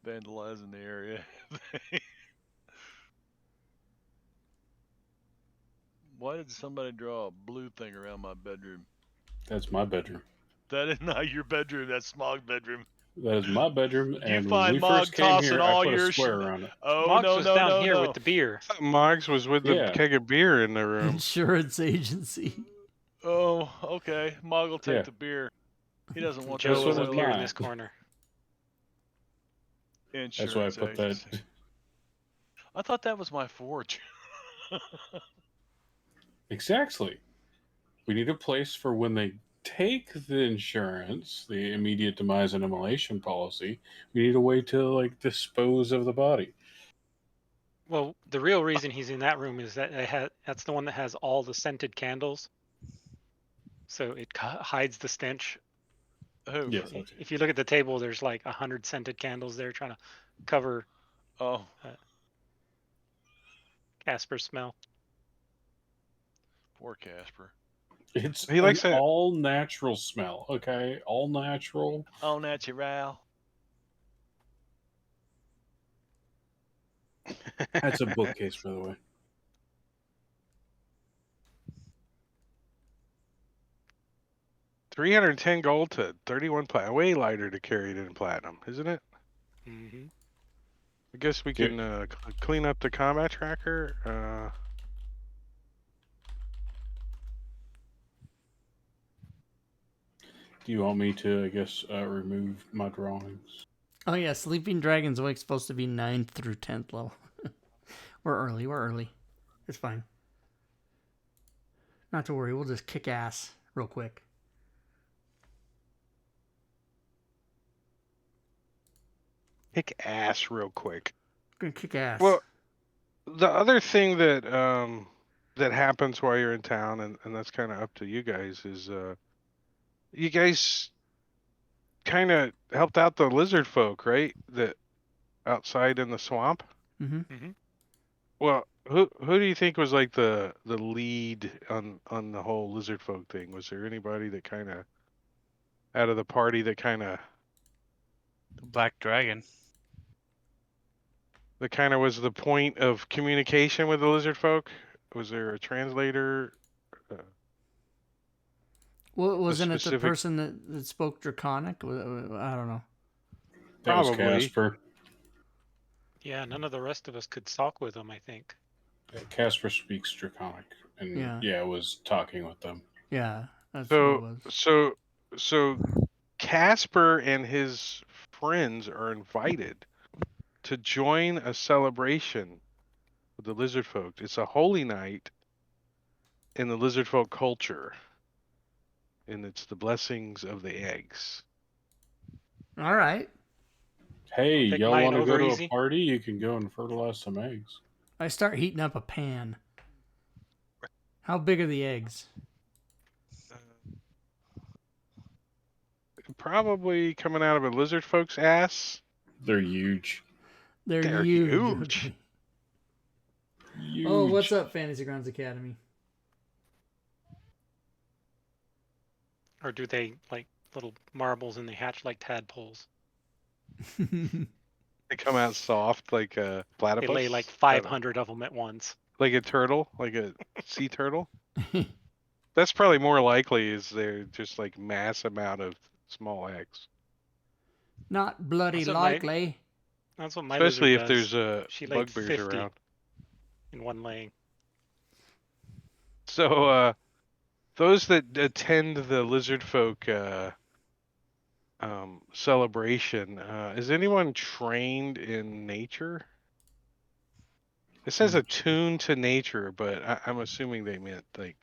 Speaker 6: Vandalizing the area. Why did somebody draw a blue thing around my bedroom?
Speaker 5: That's my bedroom.
Speaker 6: That is not your bedroom. That's Smog's bedroom.
Speaker 5: That is my bedroom,
Speaker 6: You
Speaker 5: and when
Speaker 6: find
Speaker 5: we
Speaker 6: Mog
Speaker 5: first came
Speaker 6: tossing
Speaker 5: here, I
Speaker 6: all
Speaker 5: put a
Speaker 6: your
Speaker 5: square around it.
Speaker 6: Oh
Speaker 1: Moggs
Speaker 6: no
Speaker 1: was
Speaker 6: no
Speaker 1: down
Speaker 6: no
Speaker 1: here
Speaker 6: no!
Speaker 1: with the beer.
Speaker 3: Moggs was with the
Speaker 5: Yeah.
Speaker 3: keg of beer in the room.
Speaker 2: Insurance agency.
Speaker 6: Oh, okay. Mog will take
Speaker 5: Yeah.
Speaker 6: the beer. He doesn't want
Speaker 1: Joe
Speaker 5: This
Speaker 1: was
Speaker 5: one
Speaker 1: up
Speaker 5: is
Speaker 1: here in
Speaker 5: mine.
Speaker 1: this corner.
Speaker 6: Insurance
Speaker 5: That's why I put that.
Speaker 6: agency. I thought that was my forge.
Speaker 5: Exactly. We need a place for when they take the insurance, the immediate demise and immolation policy. We need a way to dispose of the body.
Speaker 1: Well, the real reason he's in that room is that that's the one that has all the scented candles. So it hides the stench.
Speaker 6: Who?
Speaker 5: Yes.
Speaker 1: If you look at the table, there's like 100 scented candles there trying to cover
Speaker 6: Oh,
Speaker 1: Casper's smell.
Speaker 6: poor Casper.
Speaker 5: It's
Speaker 3: He likes
Speaker 5: an
Speaker 3: that.
Speaker 5: all natural smell, okay? All natural.
Speaker 6: Au natural.
Speaker 5: That's a bookcase, by the way.
Speaker 3: $310 gold to 31 platinum. Way lighter to carry than platinum, isn't it?
Speaker 1: Mm-hmm.
Speaker 3: I guess we can clean up the combat tracker.
Speaker 5: Do you want me to, I guess, remove my drawings?
Speaker 2: Oh yeah, Sleeping Dragon's Wake's supposed to be 9th through 10th level. We're early. It's fine. Not to worry, we'll just kick ass real quick.
Speaker 3: Kick ass real quick.
Speaker 2: We're gonna kick ass.
Speaker 3: Well, the other thing that that happens while you're in town, and that's kind of up to you guys, is you guys kind of helped out the lizard folk, right? That outside in the swamp.
Speaker 2: Mm-hmm.
Speaker 1: Mm-hmm.
Speaker 3: Well, Who do you think was like the lead on the whole lizard folk thing? Was there anybody that kind of out of the party that kind of
Speaker 4: Black Dragon.
Speaker 3: was the point of communication with the lizard folk? Was there a translator?
Speaker 2: Well, wasn't it the
Speaker 3: specific-
Speaker 2: person that spoke Draconic? I don't know.
Speaker 5: That was
Speaker 3: Probably.
Speaker 5: Casper.
Speaker 1: Yeah, none of the rest of us could talk with them, I think.
Speaker 5: Yeah, Casper speaks Draconic, and
Speaker 2: Yeah.
Speaker 5: was talking with them.
Speaker 2: Yeah, that's what it was.
Speaker 3: So Casper and his friends are invited to join a celebration with the lizard folk. It's a holy night in the lizard folk culture, and it's the blessings of the eggs.
Speaker 2: All right.
Speaker 5: Hey,
Speaker 1: I'll take
Speaker 5: y'all
Speaker 1: mine
Speaker 5: want to go
Speaker 1: over
Speaker 5: to
Speaker 1: easy.
Speaker 5: a party? You can go and fertilize some eggs.
Speaker 2: I start heating up a pan. How big are the eggs?
Speaker 3: Probably coming out of a lizard folk's ass.
Speaker 5: They're huge.
Speaker 2: They're huge.
Speaker 5: Huge.
Speaker 2: Oh, what's up, Fantasy Grounds Academy?
Speaker 1: Or do they like little marbles and they hatch like tadpoles?
Speaker 3: They come out soft like a platypus.
Speaker 1: They lay like 500 of them at once.
Speaker 3: Like a turtle, like a sea turtle. That's probably more likely. Is they're just like mass amount of small eggs.
Speaker 2: Not bloody
Speaker 1: That's what
Speaker 2: likely.
Speaker 1: That's what my
Speaker 3: Especially if
Speaker 1: lizard does.
Speaker 3: there's
Speaker 1: She laid
Speaker 3: bugbears
Speaker 1: 50
Speaker 3: around.
Speaker 1: in one laying.
Speaker 3: So those that attend the lizard folk celebration, is anyone trained in nature? It says attuned to nature, but I'm assuming they meant like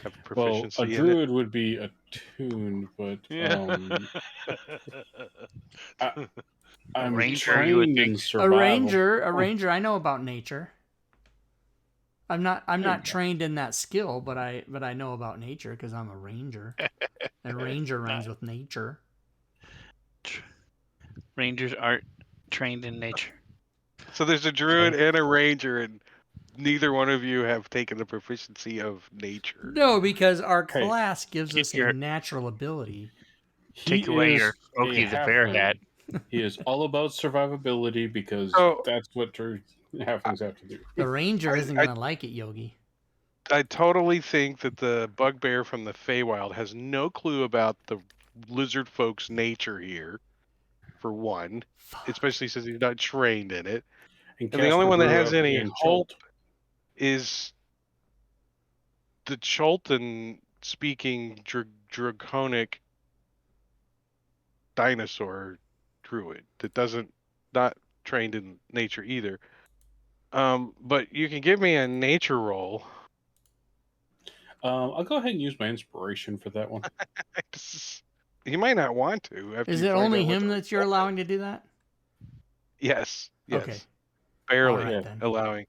Speaker 3: have proficiency
Speaker 5: Well, a
Speaker 3: in it.
Speaker 5: druid would be attuned, but
Speaker 6: Yeah.
Speaker 5: I'm
Speaker 4: ranger, you would
Speaker 5: trained in
Speaker 4: think.
Speaker 5: survival.
Speaker 2: A ranger. I know about nature. I'm not
Speaker 5: There you go.
Speaker 2: trained in that skill, but I know about nature because I'm a ranger. And ranger rhymes with nature.
Speaker 4: Rangers aren't trained in nature.
Speaker 3: So there's a druid and a ranger, and neither one of you have taken the proficiency of nature.
Speaker 2: No, because our
Speaker 5: Hey,
Speaker 2: class gives
Speaker 4: keep
Speaker 2: us a
Speaker 4: your-
Speaker 2: natural ability.
Speaker 4: Take away your
Speaker 5: is
Speaker 4: Smokey
Speaker 5: a
Speaker 4: the Bear
Speaker 5: halfling.
Speaker 4: hat.
Speaker 5: He is all about survivability because
Speaker 3: So-
Speaker 5: that's what true halflings have to do.
Speaker 2: The ranger isn't
Speaker 3: I-
Speaker 2: going to like it, Yogi.
Speaker 3: I totally think that the bugbear from the Feywild has no clue about the lizard folk's nature here, for one, especially since he's not trained in it. And the only
Speaker 5: Casper
Speaker 3: one that
Speaker 5: grew
Speaker 3: has
Speaker 5: up
Speaker 3: any
Speaker 5: in
Speaker 3: hope
Speaker 5: Chult.
Speaker 3: is the Cholton speaking draconic dinosaur druid that doesn't not trained in nature either. But you can give me a nature roll.
Speaker 5: I'll go ahead and use my inspiration for that one.
Speaker 3: You might not want to. After
Speaker 2: Is
Speaker 3: you
Speaker 2: it
Speaker 3: find
Speaker 2: only
Speaker 3: out what
Speaker 2: him
Speaker 3: the
Speaker 2: that you're
Speaker 3: result
Speaker 2: allowing to do that?
Speaker 3: is. Yes.
Speaker 2: Okay.
Speaker 3: Barely
Speaker 2: All right, then.
Speaker 3: allowing.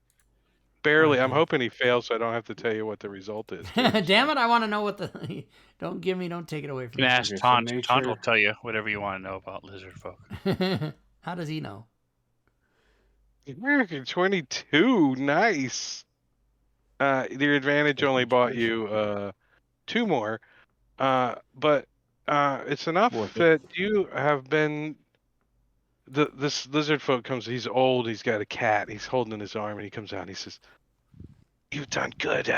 Speaker 3: Barely.
Speaker 2: All right,
Speaker 3: I'm
Speaker 2: then.
Speaker 3: hoping he fails, so I don't have to tell you what the result is.
Speaker 2: Damn it! I want to know what the. Don't take it away
Speaker 4: You
Speaker 2: from
Speaker 4: can ask
Speaker 5: Okay, so
Speaker 4: Taunt.
Speaker 5: nature-
Speaker 4: Taunt will tell you whatever you want to know about lizard folk.
Speaker 2: me. How does he know?
Speaker 3: American 22. Nice. Your advantage only bought you 2 more. But it's enough
Speaker 5: Worth it.
Speaker 3: that you have been. This lizard folk comes. He's old. He's got a cat. He's holding in his arm, and he comes out. And he says, "You've done good.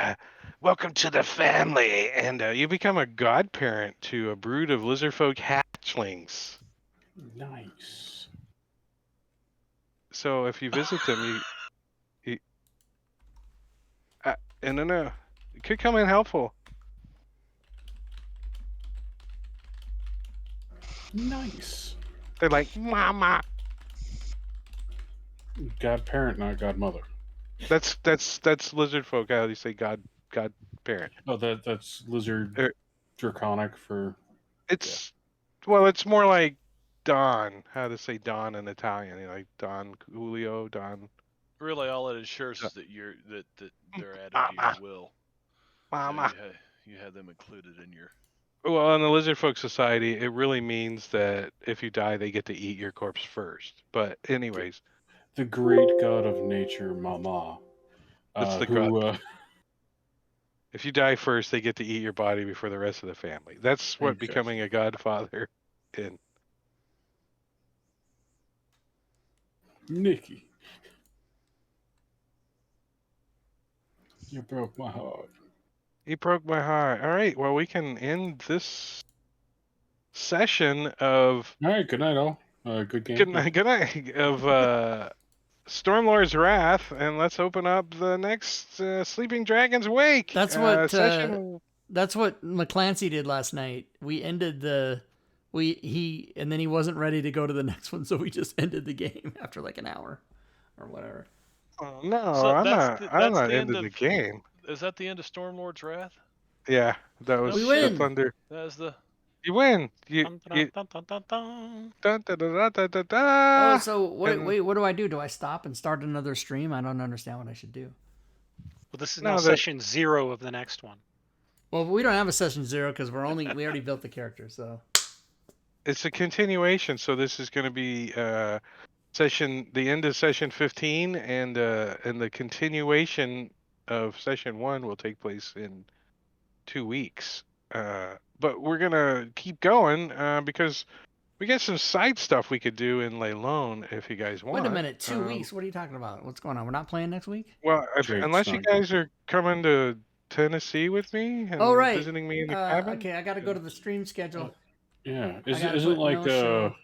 Speaker 3: Welcome to the family." And you become a godparent to a brood of lizard folk hatchlings.
Speaker 5: Nice.
Speaker 3: So if you visit them, you no, it could come in helpful.
Speaker 5: Nice.
Speaker 3: They're like, "Mama."
Speaker 5: Godparent, not godmother.
Speaker 3: That's lizard folk. How do you say godparent?
Speaker 5: Oh, that's lizard
Speaker 3: Er-
Speaker 5: draconic for.
Speaker 3: It's well, it's more like Don. How to say Don in Italian? You know, like Don Julio, Don.
Speaker 6: Really, all it ensures is that that they're added to
Speaker 3: Mama.
Speaker 6: your will.
Speaker 3: Mama.
Speaker 6: You have them included in your.
Speaker 3: Well, in the Lizard Folk Society, it really means that if you die, they get to eat your corpse first. But anyways,
Speaker 5: The great god of nature, Mama,
Speaker 3: It's the
Speaker 5: who
Speaker 3: If you die first, they get to eat your body before the rest of the family. That's what
Speaker 5: Okay.
Speaker 3: becoming a godfather in.
Speaker 5: Nikki. You broke my heart.
Speaker 3: He broke my heart. All right, well, we can end this session of
Speaker 5: All right, good night, all. Good game.
Speaker 3: good night of Stormlord's Wrath, and let's open up the next Sleeping Dragon's Wake.
Speaker 2: That's what
Speaker 3: session.
Speaker 2: that's what McClancy did last night. We ended the and then he wasn't ready to go to the next one, so we just ended the game after like an hour or whatever.
Speaker 3: Oh, no,
Speaker 6: So
Speaker 3: I'm
Speaker 6: that's
Speaker 3: not.
Speaker 6: the-
Speaker 3: I'm
Speaker 6: that's
Speaker 3: not
Speaker 6: the end
Speaker 3: into the
Speaker 6: of-
Speaker 3: game.
Speaker 6: Is that the end of Stormlord's Wrath?
Speaker 3: Yeah, that was
Speaker 2: We
Speaker 3: the
Speaker 2: win.
Speaker 3: thunder.
Speaker 6: That is the.
Speaker 3: You win.
Speaker 1: Dun, dun, dun, dun, dun, dun.
Speaker 3: Dun, da, da, da, da, da, da.
Speaker 2: Oh, so wait,
Speaker 3: and-
Speaker 2: wait, what do I do? Do I stop and start another stream? I don't understand what I should do.
Speaker 1: Well, this is
Speaker 3: No,
Speaker 1: now
Speaker 3: the-
Speaker 1: session 0 of the next one.
Speaker 2: Well, we don't have a session 0 because we already built the character. So
Speaker 3: It's a continuation, so this is going to be the end of session 15, and the continuation of session 1 will take place in 2 weeks. But we're gonna keep going because we got some side stuff we could do in Leilon if you guys want.
Speaker 2: wait a minute, 2 weeks? What are you talking about? What's going on? We're not playing next week?
Speaker 3: Well,
Speaker 5: Jake's
Speaker 3: unless you
Speaker 5: not
Speaker 3: guys are coming to Tennessee with me and
Speaker 2: Oh right,
Speaker 3: visiting me in the cabin.
Speaker 2: okay, I got to go to the stream schedule.
Speaker 5: Yeah,
Speaker 2: I gotta
Speaker 5: isn't
Speaker 2: put
Speaker 5: like
Speaker 2: no show.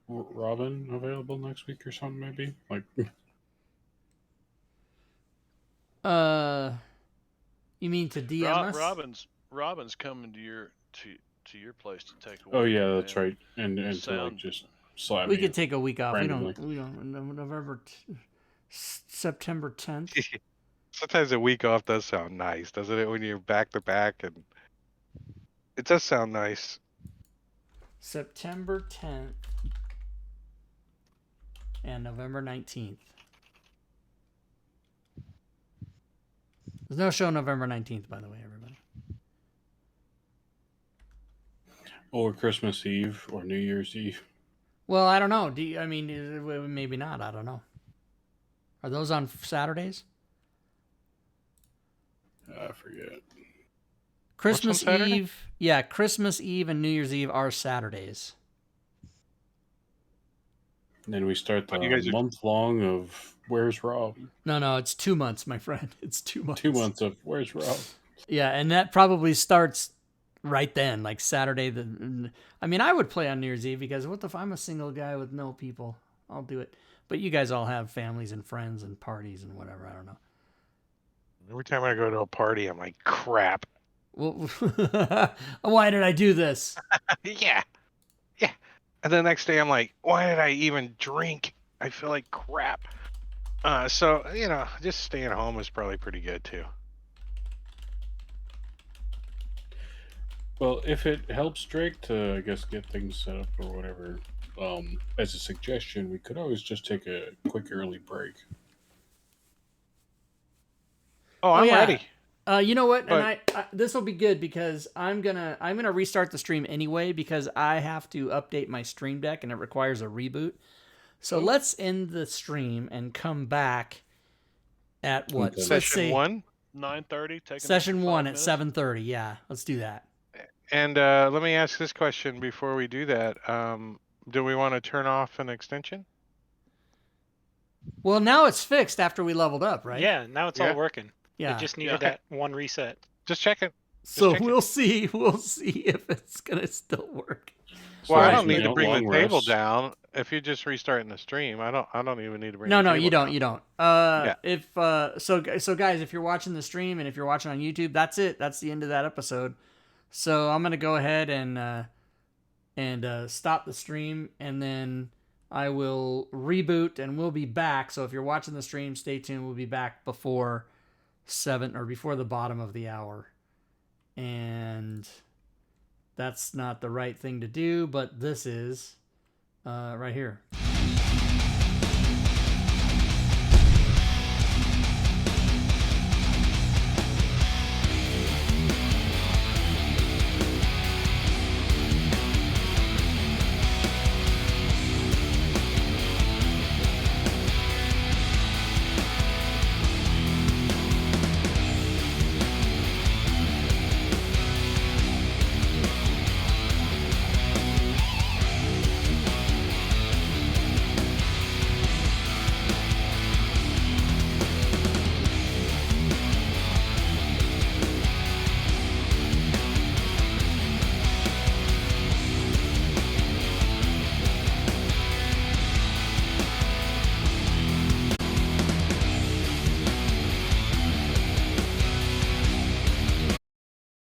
Speaker 5: Robin available next week or something? Maybe like.
Speaker 2: You mean to DM us?
Speaker 6: Robin's coming to your place to take a
Speaker 5: Oh
Speaker 6: week,
Speaker 5: yeah, that's
Speaker 6: man.
Speaker 5: right. And to like
Speaker 6: Sound-
Speaker 5: just slap
Speaker 2: We
Speaker 5: me.
Speaker 2: could take a week off.
Speaker 5: randomly.
Speaker 2: We don't. September 10th.
Speaker 3: Sometimes a week off does sound nice, doesn't it? When you're back to back, and it does sound nice.
Speaker 2: September 10th and November 19th. There's no show November 19th, by the way, everybody.
Speaker 5: Or Christmas Eve or New Year's Eve.
Speaker 2: Well, I don't know. Maybe not. I don't know. Are those on Saturdays?
Speaker 5: I forget.
Speaker 2: Christmas
Speaker 3: Saturday?
Speaker 2: Eve. Yeah, Christmas Eve and New Year's Eve are Saturdays.
Speaker 5: And then we start the
Speaker 3: You guys are-
Speaker 5: month long of Where's Rob?
Speaker 2: No, it's 2 months, my friend. It's 2 months.
Speaker 5: 2 months of Where's Rob?
Speaker 2: Yeah, and that probably starts right then, like Saturday. I would play on New Year's Eve because what if I'm a single guy with no people? I'll do it. But you guys all have families and friends and parties and whatever. I don't know.
Speaker 3: Every time I go to a party, I'm like, crap.
Speaker 2: Well, why did I do this?
Speaker 3: yeah. And the next day, I'm like, why did I even drink? I feel like crap. So just staying home is probably pretty good too.
Speaker 5: Well, if it helps Drake to, I guess, get things set up or whatever, as a suggestion, we could always just take a quick early break.
Speaker 3: Oh, I'm
Speaker 2: yeah.
Speaker 3: ready.
Speaker 2: You know what?
Speaker 3: But-
Speaker 2: And I this will be good because I'm gonna restart the stream anyway because I have to update my stream deck and it requires a reboot. So let's end the stream and come back at what?
Speaker 5: Okay.
Speaker 2: So let's
Speaker 3: Session
Speaker 2: say
Speaker 3: 1.
Speaker 6: 9:30.
Speaker 2: Session 1 at 7:30. Yeah, let's do that.
Speaker 3: And let me ask this question before we do that. Do we want to turn off an extension?
Speaker 2: Well, now it's fixed after we leveled up, right?
Speaker 1: Yeah, now it's
Speaker 3: Yeah.
Speaker 1: all working.
Speaker 2: Yeah.
Speaker 1: It just needed
Speaker 6: Yeah.
Speaker 1: that one reset.
Speaker 3: Just check it.
Speaker 2: So
Speaker 3: check it.
Speaker 2: we'll see. We'll see if it's gonna still work.
Speaker 3: Well, I
Speaker 2: Right.
Speaker 3: don't need to bring the
Speaker 5: Long
Speaker 3: table
Speaker 5: rest.
Speaker 3: down. If you're just restarting the stream, I don't even need to bring.
Speaker 2: No,
Speaker 3: the
Speaker 2: you
Speaker 3: table
Speaker 2: don't. You
Speaker 3: down.
Speaker 2: don't. If so guys, if you're watching the stream and if you're watching on YouTube, that's it. That's the end of that episode. So I'm gonna go ahead and stop the stream, and then I will reboot, and we'll be back. So if you're watching the stream, stay tuned. We'll be back before 7 or before the bottom of the hour, and that's not the right thing to do, but this is right here.